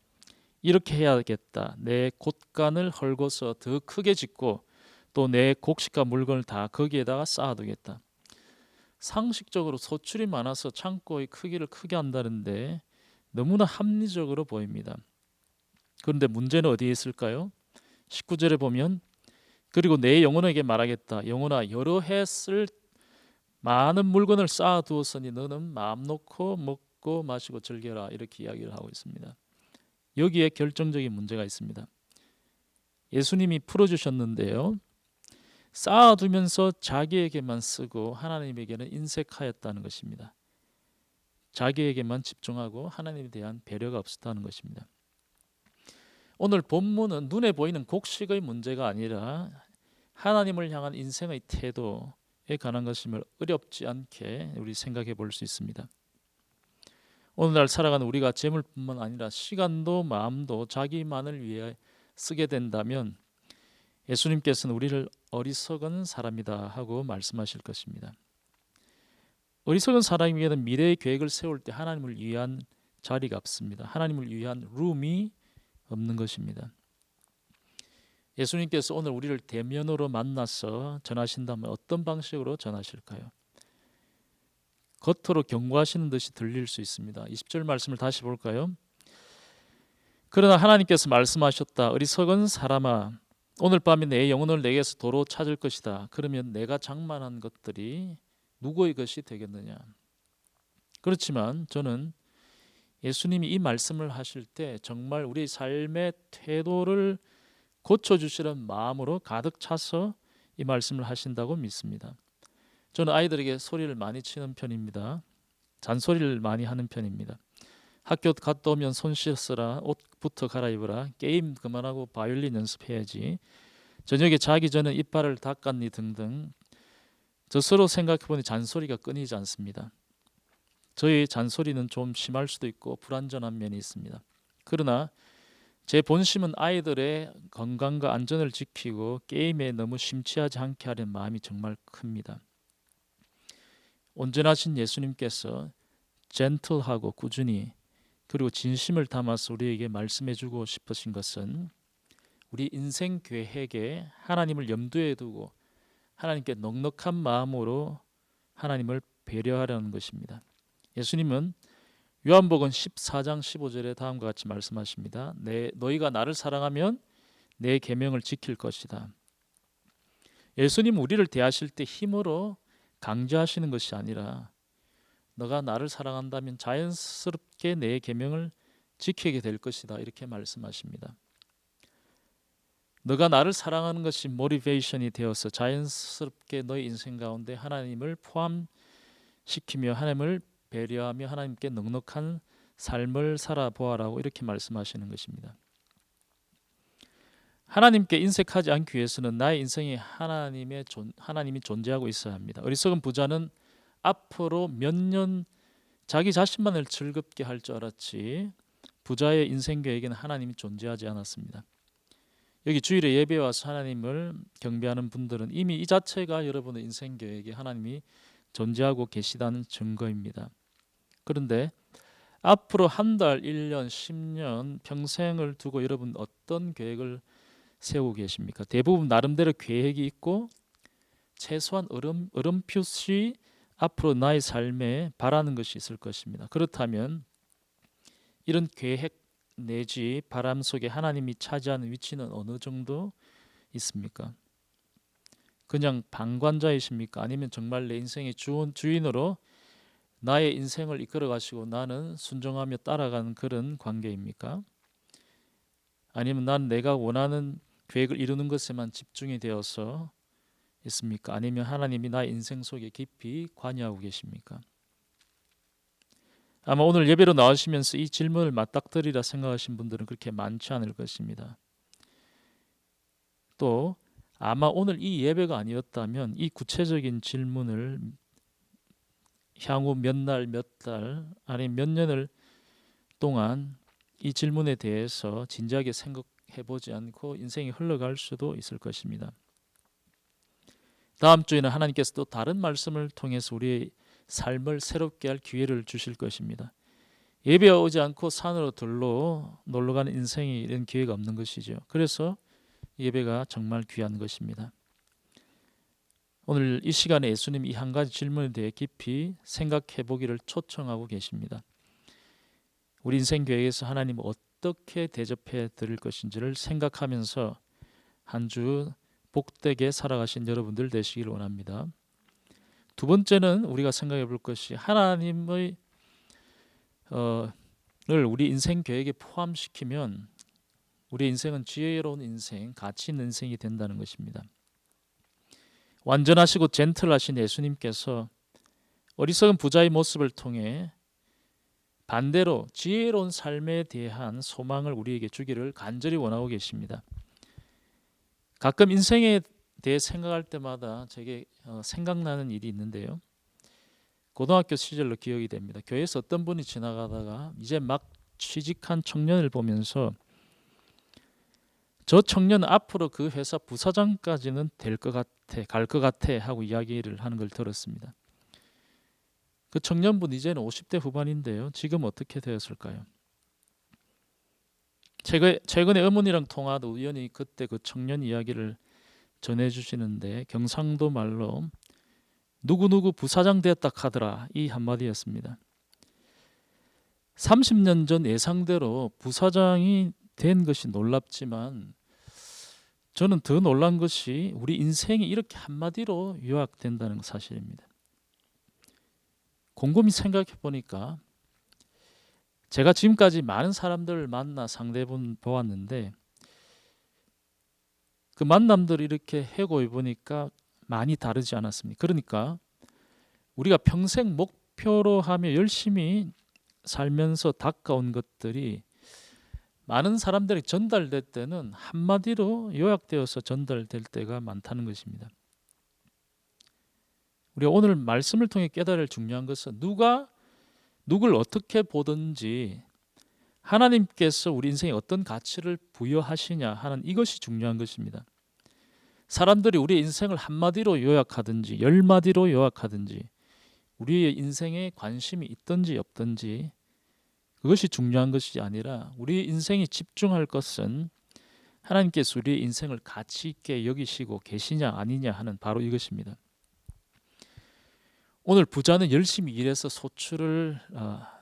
이렇게 해야겠다. 내 곳간을 헐고서 더 크게 짓고 또 내 곡식과 물건을 다 거기에다가 쌓아두겠다. 상식적으로 소출이 많아서 창고의 크기를 크게 한다는데 너무나 합리적으로 보입니다. 그런데 문제는 어디에 있을까요? 19절에 보면 그리고 내 영혼에게 말하겠다. 영혼아 여러 해 쓸 많은 물건을 쌓아두었으니 너는 마음 놓고 먹고 마시고 즐겨라 이렇게 이야기를 하고 있습니다. 여기에 결정적인 문제가 있습니다. 예수님이 풀어주셨는데요. 쌓아두면서 자기에게만 쓰고 하나님에게는 인색하였다는 것입니다. 자기에게만 집중하고 하나님에 대한 배려가 없었다는 것입니다. 오늘 본문은 눈에 보이는 곡식의 문제가 아니라 하나님을 향한 인생의 태도에 관한 것임을 어렵지 않게 우리 생각해 볼 수 있습니다. 오늘날 살아가는 우리가 재물뿐만 아니라 시간도 마음도 자기만을 위해 쓰게 된다면 예수님께서는 우리를 어리석은 사람이다 하고 말씀하실 것입니다. 어리석은 사람에게는 미래의 계획을 세울 때 하나님을 위한 자리가 없습니다. 하나님을 위한 룸이 없는 것입니다. 예수님께서 오늘 우리를 대면으로 만나서 전하신다면 어떤 방식으로 전하실까요? 겉으로 경고하시는 듯이 들릴 수 있습니다. 20절 말씀을 다시 볼까요? 그러나 하나님께서 말씀하셨다. 어리석은 사람아 오늘 밤에 내 영혼을 내게서 도로 찾을 것이다. 그러면 내가 장만한 것들이 누구의 것이 되겠느냐? 그렇지만 저는 예수님이 이 말씀을 하실 때 정말 우리 삶의 태도를 고쳐주시는 마음으로 가득 차서 이 말씀을 하신다고 믿습니다. 저는 아이들에게 소리를 많이 치는 편입니다. 잔소리를 많이 하는 편입니다. 학교 갔다 오면 손 씻어라, 옷부터 갈아입어라, 게임 그만하고 바이올린 연습해야지, 저녁에 자기 전에 이빨을 닦았니 등등 저 스스로 생각해보니 잔소리가 끊이지 않습니다. 저의 잔소리는 좀 심할 수도 있고 불완전한 면이 있습니다. 그러나 제 본심은 아이들의 건강과 안전을 지키고 게임에 너무 심취하지 않게 하려는 마음이 정말 큽니다. 온전하신 예수님께서 젠틀하고 꾸준히 그리고 진심을 담아서 우리에게 말씀해주고 싶으신 것은 우리 인생 계획에 하나님을 염두에 두고 하나님께 넉넉한 마음으로 하나님을 배려하려는 것입니다. 예수님은 요한복음 14장 15절에 다음과 같이 말씀하십니다. 너희가 나를 사랑하면 내 계명을 지킬 것이다. 예수님은 우리를 대하실 때 힘으로 강제하시는 것이 아니라 너가 나를 사랑한다면 자연스럽게 내 계명을 지키게 될 것이다, 이렇게 말씀하십니다. 너가 나를 사랑하는 것이 모티베이션이 되어서 자연스럽게 너의 인생 가운데 하나님을 포함시키며 하나님을 배려하며 하나님께 넉넉한 삶을 살아보아라고 이렇게 말씀하시는 것입니다. 하나님께 인색하지 않기 위해서는 나의 인생에 하나님이 존재하고 있어야 합니다. 어리석은 부자는 앞으로 몇 년 자기 자신만을 즐겁게 할 줄 알았지 부자의 인생 계획에는 하나님이 존재하지 않았습니다. 여기 주일에 예배 와서 하나님을 경배하는 분들은 이미 이 자체가 여러분의 인생 계획에 하나님이 존재하고 계시다는 증거입니다. 그런데 앞으로 한 달, 1년, 10년, 평생을 두고 여러분 어떤 계획을 세우고 계십니까? 대부분 나름대로 계획이 있고 최소한 어렴풋이 앞으로 나의 삶에 바라는 것이 있을 것입니다. 그렇다면 이런 계획 내지 바람 속에 하나님이 차지하는 위치는 어느 정도 있습니까? 그냥 방관자이십니까? 아니면 정말 내 인생의 주인으로 나의 인생을 이끌어 가시고 나는 순종하며 따라가는 그런 관계입니까? 아니면 난 내가 원하는 계획을 이루는 것에만 집중이 되어서 있습니까? 아니면 하나님이 나의 인생 속에 깊이 관여하고 계십니까? 아마 오늘 예배로 나오시면서 이 질문을 맞닥뜨리라 생각하신 분들은 그렇게 많지 않을 것입니다. 또 아마 오늘 이 예배가 아니었다면 이 구체적인 질문을 향후 몇 날, 몇 달, 아니면 몇 년을 동안 이 질문에 대해서 진지하게 생각해보지 않고 인생이 흘러갈 수도 있을 것입니다. 다음 주에는 하나님께서 또 다른 말씀을 통해서 우리의 삶을 새롭게 할 기회를 주실 것입니다. 예배에 오지 않고 산으로 들로 놀러가는 인생이 이런 기회가 없는 것이죠. 그래서 예배가 정말 귀한 것입니다. 오늘 이 시간에 예수님 이 한 가지 질문에 대해 깊이 생각해 보기를 초청하고 계십니다. 우리 인생 계획에서 하나님 어떻게 대접해 드릴 것인지를 생각하면서 한 주 복되게 살아가신 여러분들 되시기를 원합니다. 두 번째는 우리가 생각해 볼 것이 하나님의 를 우리 인생 계획에 포함시키면 우리 인생은 지혜로운 인생, 가치 있는 인생이 된다는 것입니다. 완전하시고 젠틀하신 예수님께서 어리석은 부자의 모습을 통해 반대로 지혜로운 삶에 대한 소망을 우리에게 주기를 간절히 원하고 계십니다. 가끔 인생에 대해 생각할 때마다 제게 생각나는 일이 있는데요. 고등학교 시절로 기억이 됩니다. 교회에서 어떤 분이 지나가다가 이제 막 취직한 청년을 보면서 저 청년은 앞으로 그 회사 부사장까지는 될 것 같아, 갈 것 같아 하고 이야기를 하는 걸 들었습니다. 그 청년분 이제는 50대 후반인데요. 지금 어떻게 되었을까요? 최근에 어머니랑 통화도 우연히 그때 그 청년 이야기를 전해주시는데 경상도 말로 누구누구 부사장 되었다 하더라, 이 한마디였습니다. 30년 전 예상대로 부사장이 된 것이 놀랍지만 저는 더 놀란 것이 우리 인생이 이렇게 한마디로 요약된다는 사실입니다. 곰곰이 생각해 보니까 제가 지금까지 많은 사람들을 만나 상대해 보았는데 그 만남들을 이렇게 해고해 보니까 많이 다르지 않았습니까? 그러니까 우리가 평생 목표로 하며 열심히 살면서 닦아온 것들이 많은 사람들에게 전달될 때는 한마디로 요약되어서 전달될 때가 많다는 것입니다. 우리가 오늘 말씀을 통해 깨달을 할 중요한 것은 누가 누굴 어떻게 보든지 하나님께서 우리 인생에 어떤 가치를 부여하시냐 하는 이것이 중요한 것입니다. 사람들이 우리의 인생을 한마디로 요약하든지 열마디로 요약하든지 우리의 인생에 관심이 있든지 없든지 그것이 중요한 것이 아니라 우리 인생이 집중할 것은 하나님께서 우리의 인생을 가치 있게 여기시고 계시냐 아니냐 하는 바로 이것입니다. 오늘 부자는 열심히 일해서 소출을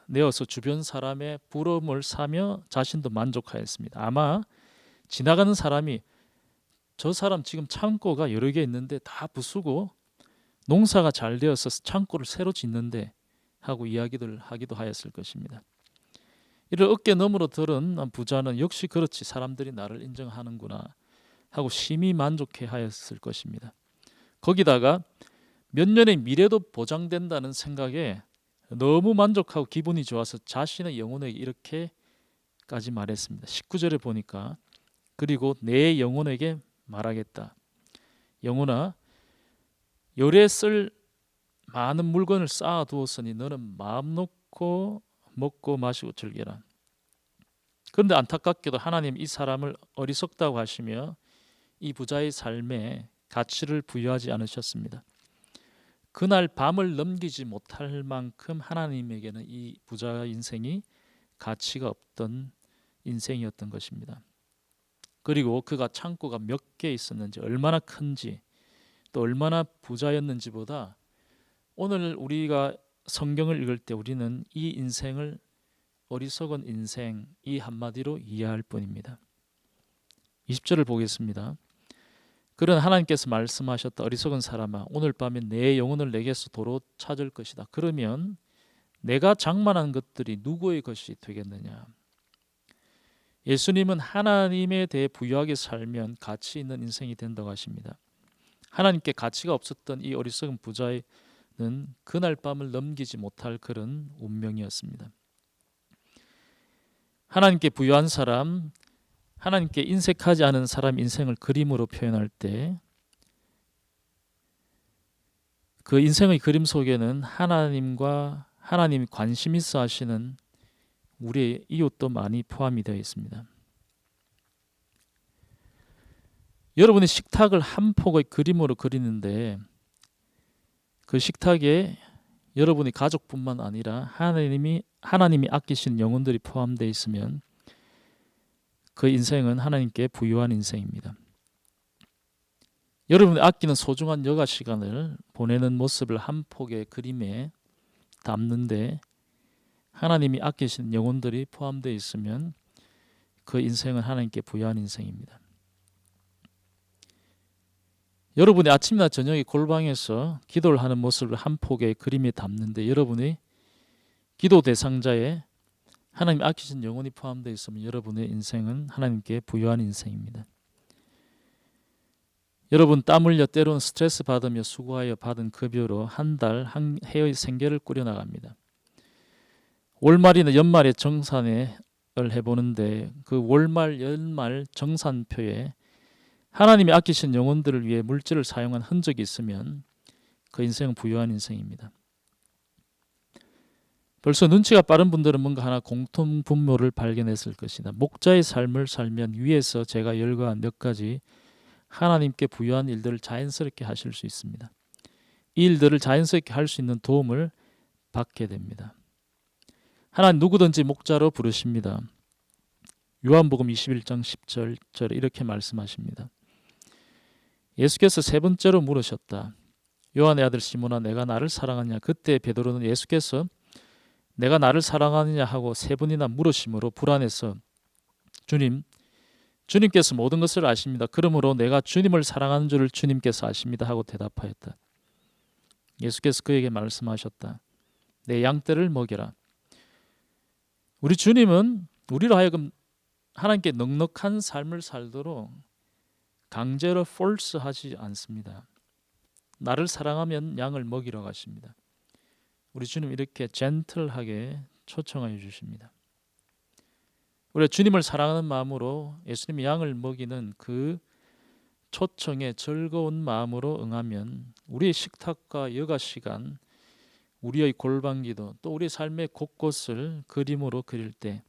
내어서 주변 사람의 부러움을 사며 자신도 만족하였습니다. 아마 지나가는 사람이 저 사람 지금 창고가 여러 개 있는데 다 부수고 농사가 잘 되어서 창고를 새로 짓는데 하고 이야기를 하기도 하였을 것입니다. 이를 어깨 너머로 들은 부자는 역시 그렇지 사람들이 나를 인정하는구나 하고 심히 만족해 하였을 것입니다. 거기다가 몇 년의 미래도 보장된다는 생각에 너무 만족하고 기분이 좋아서 자신의 영혼에게 이렇게까지 말했습니다. 19절에 보니까 그리고 내 영혼에게 말하겠다. 영혼아, 열에 쓸 많은 물건을 쌓아두었으니 너는 마음 놓고 먹고 마시고 즐겨라. 그런데 안타깝게도 하나님 이 사람을 어리석다고 하시며 이 부자의 삶에 가치를 부여하지 않으셨습니다. 그날 밤을 넘기지 못할 만큼 하나님에게는 이 부자의 인생이 가치가 없던 인생이었던 것입니다. 그리고 그가 창고가 몇 개 있었는지 얼마나 큰지 또 얼마나 부자였는지보다 오늘 우리가 성경을 읽을 때 우리는 이 인생을 어리석은 인생 이 한마디로 이해할 뿐입니다. 20절을 보겠습니다. 그런 하나님께서 말씀하셨다. 어리석은 사람아, 오늘 밤에 내 영혼을 내게서 도로 찾을 것이다. 그러면 내가 장만한 것들이 누구의 것이 되겠느냐? 예수님은 하나님에 대해 부유하게 살면 가치 있는 인생이 된다고 하십니다. 하나님께 가치가 없었던 이 어리석은 부자는 그날 밤을 넘기지 못할 그런 운명이었습니다. 하나님께 부유한 사람, 하나님께 인색하지 않은 사람 인생을 그림으로 표현할 때 그 인생의 그림 속에는 하나님과 하나님이 관심 있어 하시는 우리의 이웃도 많이 포함이 되어 있습니다. 여러분의 식탁을 한 폭의 그림으로 그리는데 그 식탁에 여러분의 가족뿐만 아니라 하나님이 아끼신 영혼들이 포함되어 있으면 그 인생은 하나님께 부유한 인생입니다. 여러분이 아끼는 소중한 여가 시간을 보내는 모습을 한 폭의 그림에 담는데 하나님이 아끼신 영혼들이 포함되어 있으면 그 인생은 하나님께 부유한 인생입니다. 여러분이 아침이나 저녁에 골방에서 기도를 하는 모습을 한 폭의 그림에 담는데 여러분이 기도 대상자에 하나님 아끼신 영혼이 포함되어 있으면 여러분의 인생은 하나님께 부유한 인생입니다. 여러분 땀 흘려 때로는 스트레스 받으며 수고하여 받은 급여로 한 달 한 해의 생계를 꾸려나갑니다. 월말이나 연말에 정산을 해보는데 그 월말 연말 정산표에 하나님이 아끼신 영혼들을 위해 물질을 사용한 흔적이 있으면 그 인생은 부유한 인생입니다. 벌써 눈치가 빠른 분들은 뭔가 하나 공통 분모를 발견했을 것이다. 목자의 삶을 살면 위에서 제가 열거한 몇 가지 하나님께 부유한 일들을 자연스럽게 하실 수 있습니다. 이 일들을 자연스럽게 할 수 있는 도움을 받게 됩니다. 하나님 누구든지 목자로 부르십니다. 요한복음 21장 10절에 이렇게 말씀하십니다. 예수께서 세 번째로 물으셨다. 요한의 아들 시몬아, 내가 나를 사랑하냐? 그때 베드로는 예수께서 내가 나를 사랑하느냐 하고 세 번이나 물으심으로 불안해서 주님께서 모든 것을 아십니다. 그러므로 내가 주님을 사랑하는 줄을 주님께서 아십니다 하고 대답하였다. 예수께서 그에게 말씀하셨다. 내 양떼를 먹여라. 우리 주님은 우리로 하여금 하나님께 넉넉한 삶을 살도록 강제로 force하지 않습니다. 나를 사랑하면 양을 먹이러 가십니다. 우리 주님 이렇게 젠틀하게 초청하여 주십니다. 우리가 주님을 사랑하는 마음으로 예수님의 양을 먹이는 그 초청에 즐거운 마음으로 응하면 우리의 식탁과 여가 시간, 우리의 골방기도 또 우리의 삶의 곳곳을 그림으로 그릴 때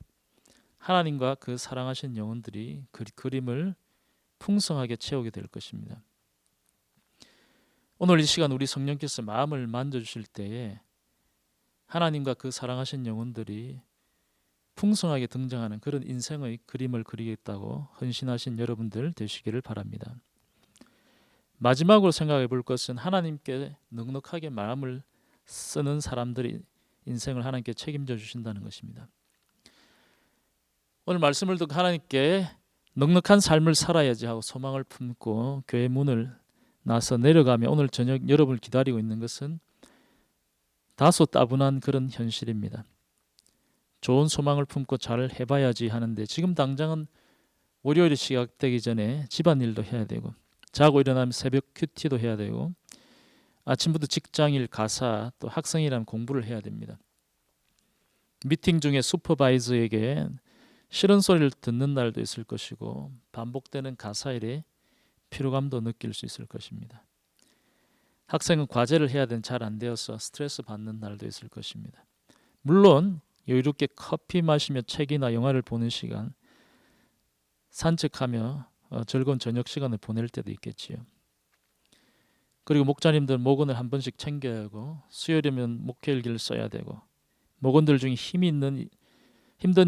하나님과 그 사랑하신 영혼들이 그 그림을 풍성하게 채우게 될 것입니다. 오늘 이 시간 우리 성령께서 마음을 만져주실 때에 하나님과 그 사랑하신 영혼들이 풍성하게 등장하는 그런 인생의 그림을 그리겠다고 헌신하신 여러분들 되시기를 바랍니다. 마지막으로 생각해 볼 것은 하나님께 넉넉하게 마음을 쓰는 사람들이 인생을 하나님께 책임져 주신다는 것입니다. 오늘 말씀을 듣고 하나님께 넉넉한 삶을 살아야지 하고 소망을 품고 교회 문을 나서 내려가며 오늘 저녁 여러분을 기다리고 있는 것은 다소 따분한 그런 현실입니다. 좋은 소망을 품고 잘 해봐야지 하는데 지금 당장은 월요일이 시작되기 전에 집안일도 해야 되고 자고 일어나면 새벽 큐티도 해야 되고 아침부터 직장일 가사 또 학생이라면 공부를 해야 됩니다. 미팅 중에 슈퍼바이저에게 싫은 소리를 듣는 날도 있을 것이고 반복되는 가사일에 피로감도 느낄 수 있을 것입니다. 학생은 과제를 해야 되는 잘 안 되어서 스트레스 받는 날도 있을 것입니다. 물론 여유롭게 커피 마시며 책이나 영화를 보는 시간, 산책하며 즐거운 저녁 시간을 보낼 때도 있겠지요. 그리고 목자님들 목원을 한 번씩 챙겨야 하고 수요일이면 목회일기를 써야 되고 목원들 중에 힘든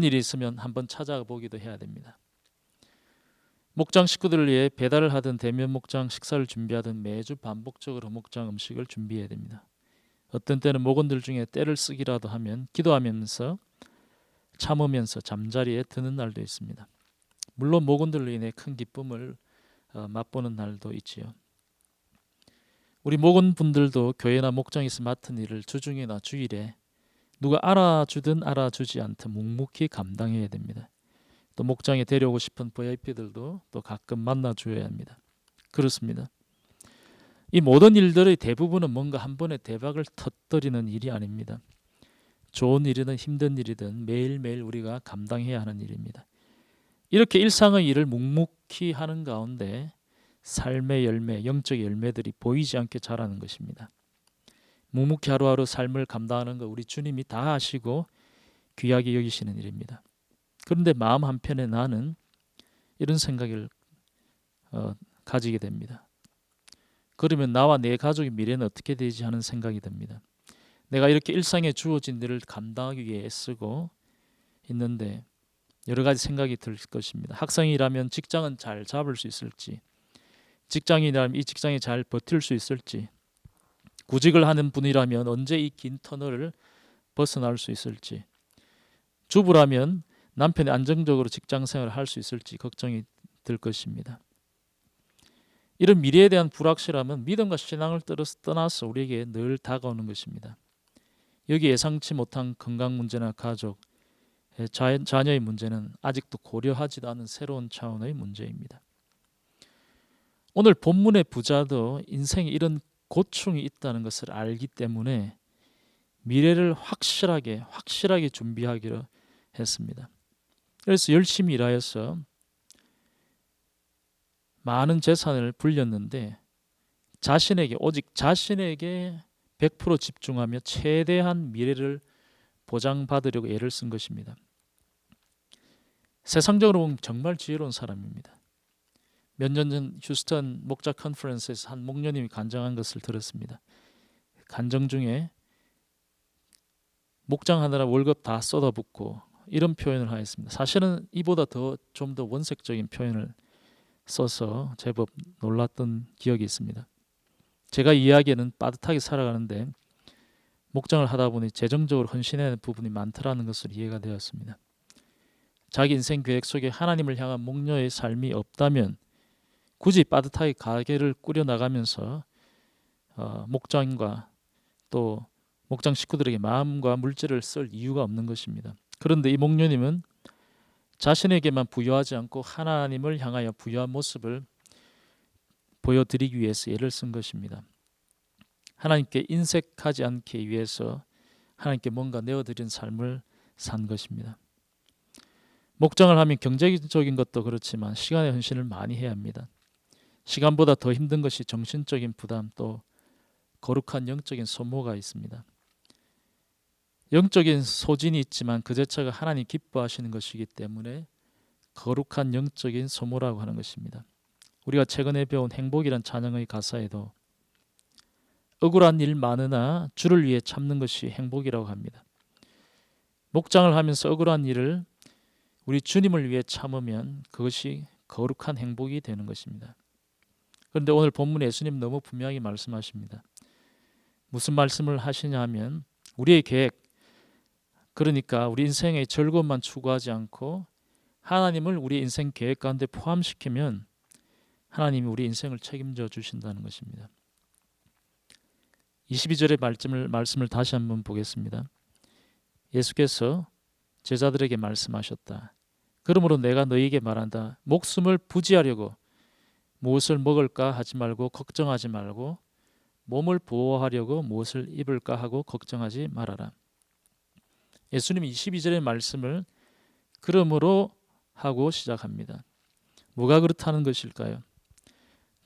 일이 있으면 한번 찾아보기도 해야 됩니다. 목장 식구들을 위해 배달을 하든 대면 목장 식사를 준비하든 매주 반복적으로 목장 음식을 준비해야 됩니다. 어떤 때는 목원들 중에 때를 쓰기라도 하면 기도하면서 참으면서 잠자리에 드는 날도 있습니다. 물론 목원들로 인해 큰 기쁨을 맛보는 날도 있지요. 우리 목원분들도 교회나 목장에서 맡은 일을 주중이나 주일에 누가 알아주든 알아주지 않든 묵묵히 감당해야 됩니다. 또 목장에 데려오고 싶은 VIP들도 또 가끔 만나줘야 합니다. 그렇습니다. 이 모든 일들의 대부분은 뭔가 한 번에 대박을 터뜨리는 일이 아닙니다. 좋은 일이든 힘든 일이든 매일매일 우리가 감당해야 하는 일입니다. 이렇게 일상의 일을 묵묵히 하는 가운데 삶의 열매, 영적 열매들이 보이지 않게 자라는 것입니다. 묵묵히 하루하루 삶을 감당하는 것 우리 주님이 다 아시고 귀하게 여기시는 일입니다. 그런데 마음 한편에 나는 이런 생각을 가지게 됩니다. 그러면 나와 내 가족의 미래는 어떻게 되지 하는 생각이 듭니다. 내가 이렇게 일상에 주어진 일을 감당하기 위해 애쓰고 있는데 여러 가지 생각이 들 것입니다. 학생이라면 직장은 잘 잡을 수 있을지, 직장인이라면 이 직장에 잘 버틸 수 있을지, 구직을 하는 분이라면 언제 이 긴 터널을 벗어날 수 있을지, 주부라면 남편이 안정적으로 직장생활을 할 수 있을지 걱정이 들 것입니다. 이런 미래에 대한 불확실함은 믿음과 신앙을 떠나서 우리에게 늘 다가오는 것입니다. 여기 예상치 못한 건강 문제나 가족, 자녀의 문제는 아직도 고려하지도 않은 새로운 차원의 문제입니다. 오늘 본문의 부자도 인생에 이런 고충이 있다는 것을 알기 때문에 미래를 확실하게 준비하기로 했습니다. 그래서 열심히 일하여서 많은 재산을 불렸는데 오직 자신에게 100% 집중하며 최대한 미래를 보장받으려고 애를 쓴 것입니다. 세상적으로 보면 정말 지혜로운 사람입니다. 몇 년 전 휴스턴 목자 컨퍼런스에서 한 목녀님이 간증한 것을 들었습니다. 간증 중에 목장하느라 월급 다 쏟아붓고 이런 표현을 하였습니다. 사실은 이보다 좀 더 원색적인 표현을 써서 제법 놀랐던 기억이 있습니다. 제가 이야기에는 빠듯하게 살아가는데 목장을 하다 보니 재정적으로 헌신해야 하는 부분이 많더라는 것을 이해가 되었습니다. 자기 인생 계획 속에 하나님을 향한 목녀의 삶이 없다면 굳이 빠듯하게 가게를 꾸려나가면서 목장과 또 목장 식구들에게 마음과 물질을 쓸 이유가 없는 것입니다. 그런데 이 목녀님은 자신에게만 부여하지 않고 하나님을 향하여 부여한 모습을 보여드리기 위해서 애를 쓴 것입니다. 하나님께 인색하지 않기 위해서 하나님께 뭔가 내어드린 삶을 산 것입니다. 목장을 하면 경제적인 것도 그렇지만 시간의 헌신을 많이 해야 합니다. 시간보다 더 힘든 것이 정신적인 부담, 또 거룩한 영적인 소모가 있습니다. 영적인 소진이 있지만 그 자체가 하나님 기뻐하시는 것이기 때문에 거룩한 영적인 소모라고 하는 것입니다. 우리가 최근에 배운 행복이란 찬양의 가사에도 억울한 일 많으나 주를 위해 참는 것이 행복이라고 합니다. 목장을 하면서 억울한 일을 우리 주님을 위해 참으면 그것이 거룩한 행복이 되는 것입니다. 그런데 오늘 본문에 예수님 너무 분명히 말씀하십니다. 무슨 말씀을 하시냐 하면 우리의 계획, 그러니까 우리 인생의 즐거움만 추구하지 않고 하나님을 우리 인생 계획 가운데 포함시키면 하나님이 우리 인생을 책임져 주신다는 것입니다. 22절의 말씀을 다시 한번 보겠습니다. 예수께서 제자들에게 말씀하셨다. 그러므로 내가 너희에게 말한다. 목숨을 부지하려고 무엇을 먹을까 하지 말고 걱정하지 말고 몸을 보호하려고 무엇을 입을까 하고 걱정하지 말아라. 예수님이 22절의 말씀을 그러므로 하고 시작합니다. 뭐가 그렇다는 것일까요?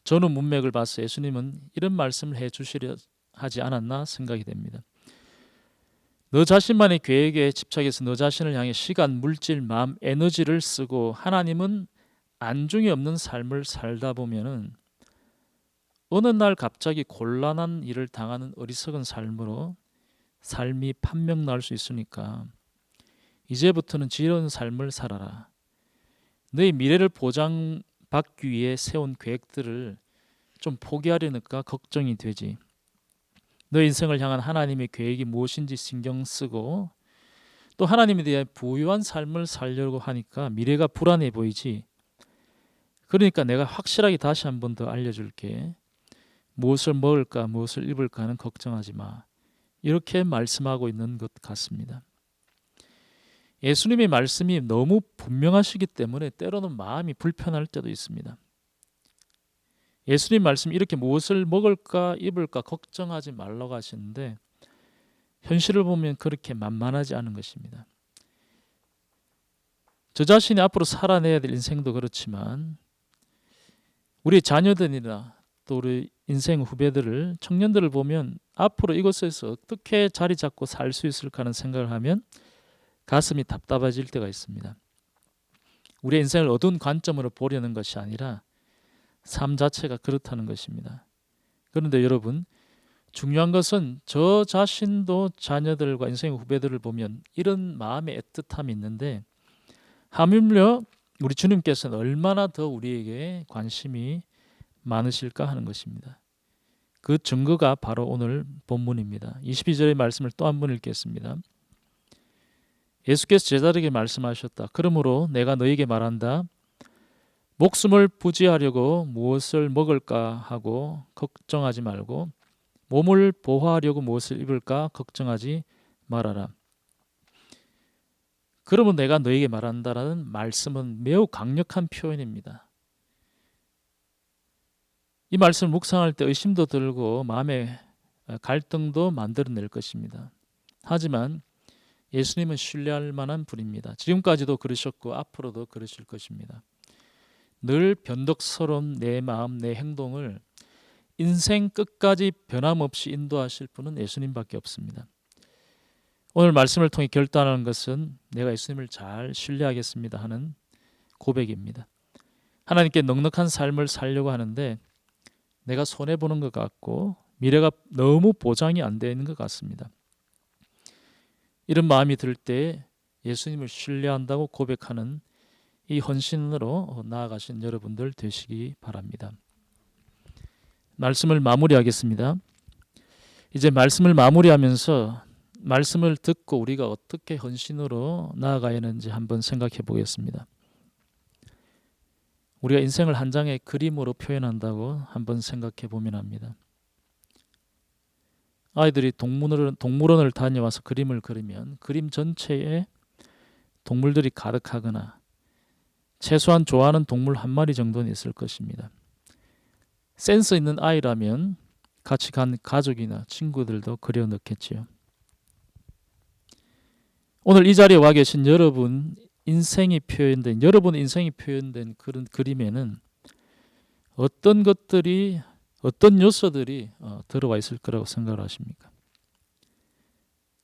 저는 문맥을 봐서 예수님은 이런 말씀을 해주시려 하지 않았나 생각이 됩니다. 너 자신만의 계획에 집착해서 너 자신을 향해 시간, 물질, 마음, 에너지를 쓰고 하나님은 안중이 없는 삶을 살다 보면은 어느 날 갑자기 곤란한 일을 당하는 어리석은 삶으로 삶이 판명 날 수 있으니까 이제부터는 지혜로운 삶을 살아라. 너의 미래를 보장받기 위해 세운 계획들을 좀 포기하려니까 걱정이 되지. 너 인생을 향한 하나님의 계획이 무엇인지 신경 쓰고 또 하나님에 대해 부유한 삶을 살려고 하니까 미래가 불안해 보이지. 그러니까 내가 확실하게 다시 한 번 더 알려줄게. 무엇을 먹을까 무엇을 입을까는 걱정하지 마. 이렇게 말씀하고 있는 것 같습니다. 예수님의 말씀이 너무 분명하시기 때문에 때로는 마음이 불편할 때도 있습니다. 예수님 말씀이 이렇게 무엇을 먹을까 입을까 걱정하지 말라고 하시는데 현실을 보면 그렇게 만만하지 않은 것입니다. 저 자신이 앞으로 살아내야 될 인생도 그렇지만 우리 자녀들이나 또 우리 인생 후배들을 청년들을 보면 앞으로 이곳에서 어떻게 자리 잡고 살 수 있을까 하는 생각을 하면 가슴이 답답해질 때가 있습니다. 우리의 인생을 어두운 관점으로 보려는 것이 아니라 삶 자체가 그렇다는 것입니다. 그런데 여러분, 중요한 것은 저 자신도 자녀들과 인생 후배들을 보면 이런 마음의 애틋함이 있는데 하물며 우리 주님께서는 얼마나 더 우리에게 관심이 많으실까 하는 것입니다. 그 증거가 바로 오늘 본문입니다. 22절의 말씀을 또 한 번 읽겠습니다. 예수께서 제자들에게 말씀하셨다. 그러므로 내가 너희에게 말한다. 목숨을 부지하려고 무엇을 먹을까 하고 걱정하지 말고 몸을 보호하려고 무엇을 입을까 걱정하지 말아라. 그러면 내가 너희에게 말한다라는 말씀은 매우 강력한 표현입니다. 이 말씀을 묵상할 때 의심도 들고 마음의 갈등도 만들어낼 것입니다. 하지만 예수님은 신뢰할 만한 분입니다. 지금까지도 그러셨고 앞으로도 그러실 것입니다. 늘 변덕스러운 내 마음, 내 행동을 인생 끝까지 변함없이 인도하실 분은 예수님밖에 없습니다. 오늘 말씀을 통해 결단하는 것은 내가 예수님을 잘 신뢰하겠습니다 하는 고백입니다. 하나님께 넉넉한 삶을 살려고 하는데 내가 손해보는 것 같고 미래가 너무 보장이 안 되는 것 같습니다. 이런 마음이 들 때 예수님을 신뢰한다고 고백하는 이 헌신으로 나아가신 여러분들 되시기 바랍니다. 말씀을 마무리하겠습니다. 이제 말씀을 마무리하면서 말씀을 듣고 우리가 어떻게 헌신으로 나아가야 하는지 한번 생각해 보겠습니다. 우리가 인생을 한 장의 그림으로 표현한다고 한번 생각해 보면 합니다. 아이들이 동물원을 다녀와서 그림을 그리면 그림 전체에 동물들이 가득하거나 최소한 좋아하는 동물 한 마리 정도는 있을 것입니다. 센스 있는 아이라면 같이 간 가족이나 친구들도 그려 넣겠지요. 오늘 이 자리에 와 계신 여러분 인생이 표현된 그런 그림에는 어떤 것들이 어떤 요소들이 들어와 있을 거라고 생각을 하십니까?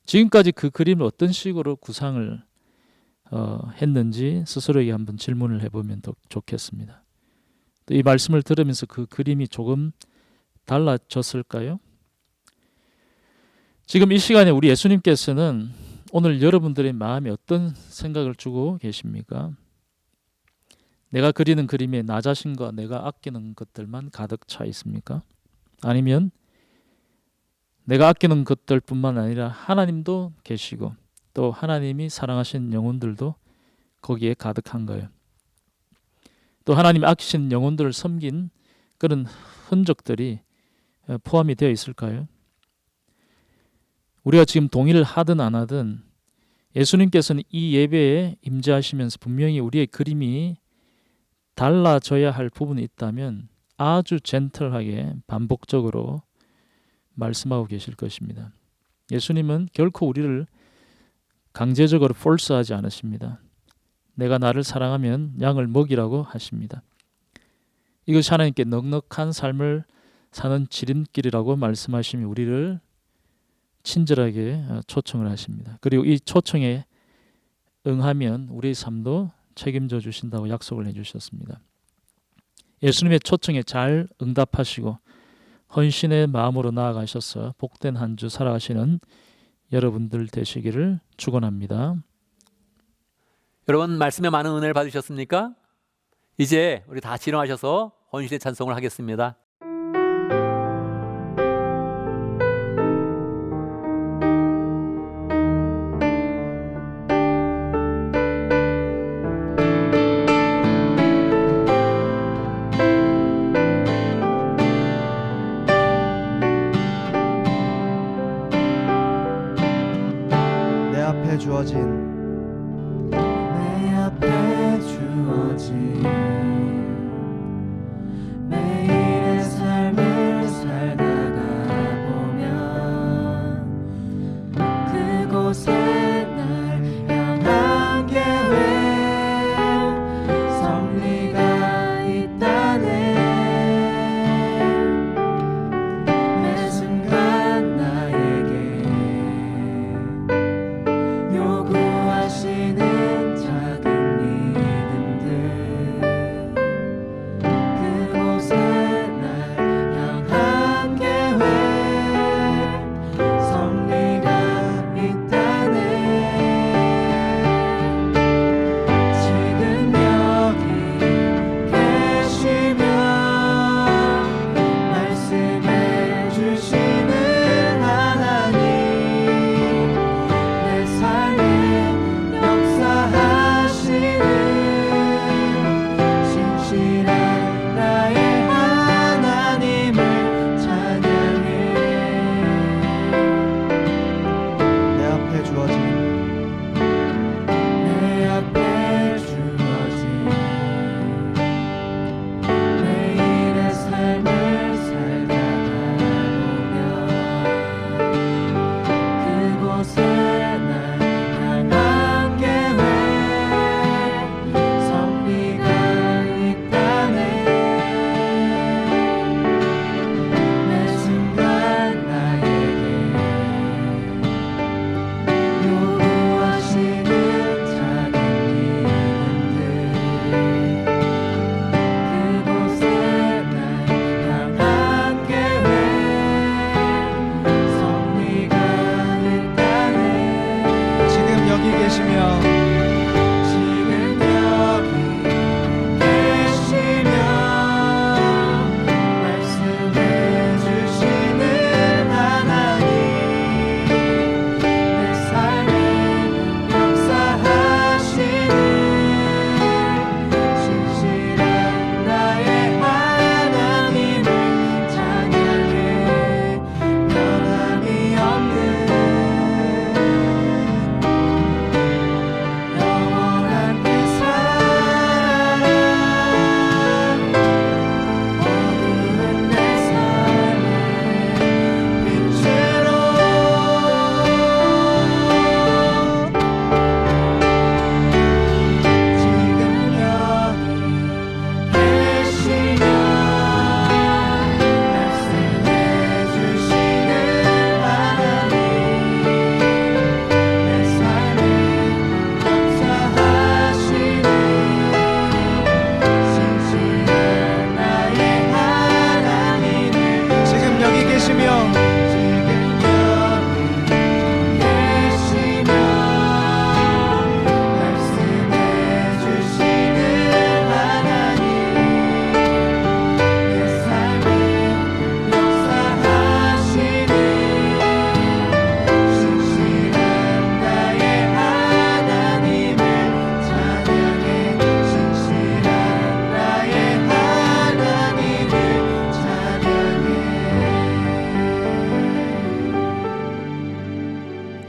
지금까지 그 그림을 어떤 식으로 구상을 했는지 스스로에게 한번 질문을 해보면 더 좋겠습니다. 또 이 말씀을 들으면서 그 그림이 조금 달라졌을까요? 지금 이 시간에 우리 예수님께서는 오늘 여러분들의 마음에 어떤 생각을 주고 계십니까? 내가 그리는 그림에 나 자신과 내가 아끼는 것들만 가득 차 있습니까? 아니면 내가 아끼는 것들뿐만 아니라 하나님도 계시고 또 하나님이 사랑하시는 영혼들도 거기에 가득한가요? 또 하나님 아끼시는 영혼들을 섬긴 그런 흔적들이 포함이 되어 있을까요? 우리가 지금 동의를 하든 안 하든 예수님께서는 이 예배에 임재하시면서 분명히 우리의 그림이 달라져야 할 부분이 있다면 아주 젠틀하게 반복적으로 말씀하고 계실 것입니다. 예수님은 결코 우리를 강제적으로 폴스하지 않으십니다. 내가 나를 사랑하면 양을 먹이라고 하십니다. 이것이 하나님께 넉넉한 삶을 사는 지름길이라고 말씀하시며 우리를 친절하게 초청을 하십니다. 그리고 이 초청에 응하면 우리의 삶도 책임져 주신다고 약속을 해주셨습니다. 예수님의 초청에 잘 응답하시고 헌신의 마음으로 나아가셔서 복된 한 주 살아가시는 여러분들 되시기를 축원합니다. 여러분 말씀에 많은 은혜를 받으셨습니까? 이제 우리 다 진정하셔서 헌신의 찬송을 하겠습니다. 내 앞에 주어진 매일의 삶을 살다가 보면 그곳에 날 향한 계획 섭리가 있다네. 매 순간 나에게 요구하시는 작은 믿음들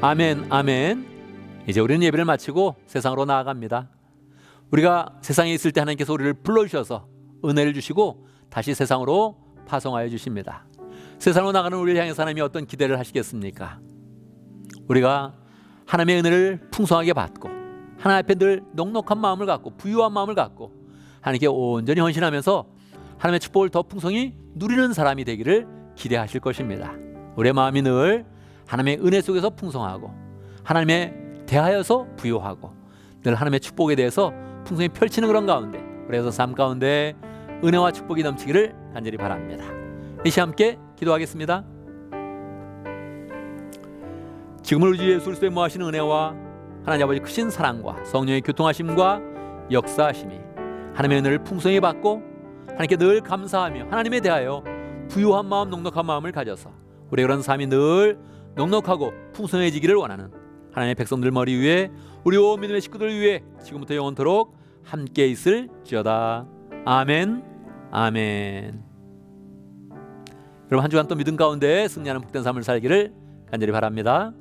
아멘, 아멘. 이제 우리는 예배를 마치고 세상으로 나아갑니다. 우리가 세상에 있을 때 하나님께서 우리를 불러주셔서 은혜를 주시고 다시 세상으로 파송하여 주십니다. 세상으로 나가는 우리를 향해서 하나님이 어떤 기대를 하시겠습니까? 우리가 하나님의 은혜를 풍성하게 받고 하나님 앞에 늘 넉넉한 마음을 갖고 부유한 마음을 갖고 하나님께 온전히 헌신하면서 하나님의 축복을 더 풍성히 누리는 사람이 되기를 기대하실 것입니다. 우리의 마음이 늘 하나님의 은혜 속에서 풍성하고 하나님의 대하여서 부유하고 늘 하나님의 축복에 대해서 풍성히 펼치는 그런 가운데 그래서 삶 가운데 은혜와 축복이 넘치기를 간절히 바랍니다. 이 시간 함께 기도하겠습니다. 지금을 우리 주 예수 그리스도의 무하신 은혜와 하나님 아버지 크신 사랑과 성령의 교통하심과 역사하심이 하나님의 은혜를 풍성히 받고 하나님께 늘 감사하며 하나님에 대하여 부유한 마음 넉넉한 마음을 가져서 우리의 그런 삶이 늘 넉넉하고 풍성해지기를 원하는 하나님의 백성들 머리 위에 우리 온 믿음의 식구들 위해 지금부터 영원토록 함께 있을지어다. 아멘, 아멘. 여러분 한 주간 또 믿음 가운데 승리하는 복된 삶을 살기를 간절히 바랍니다.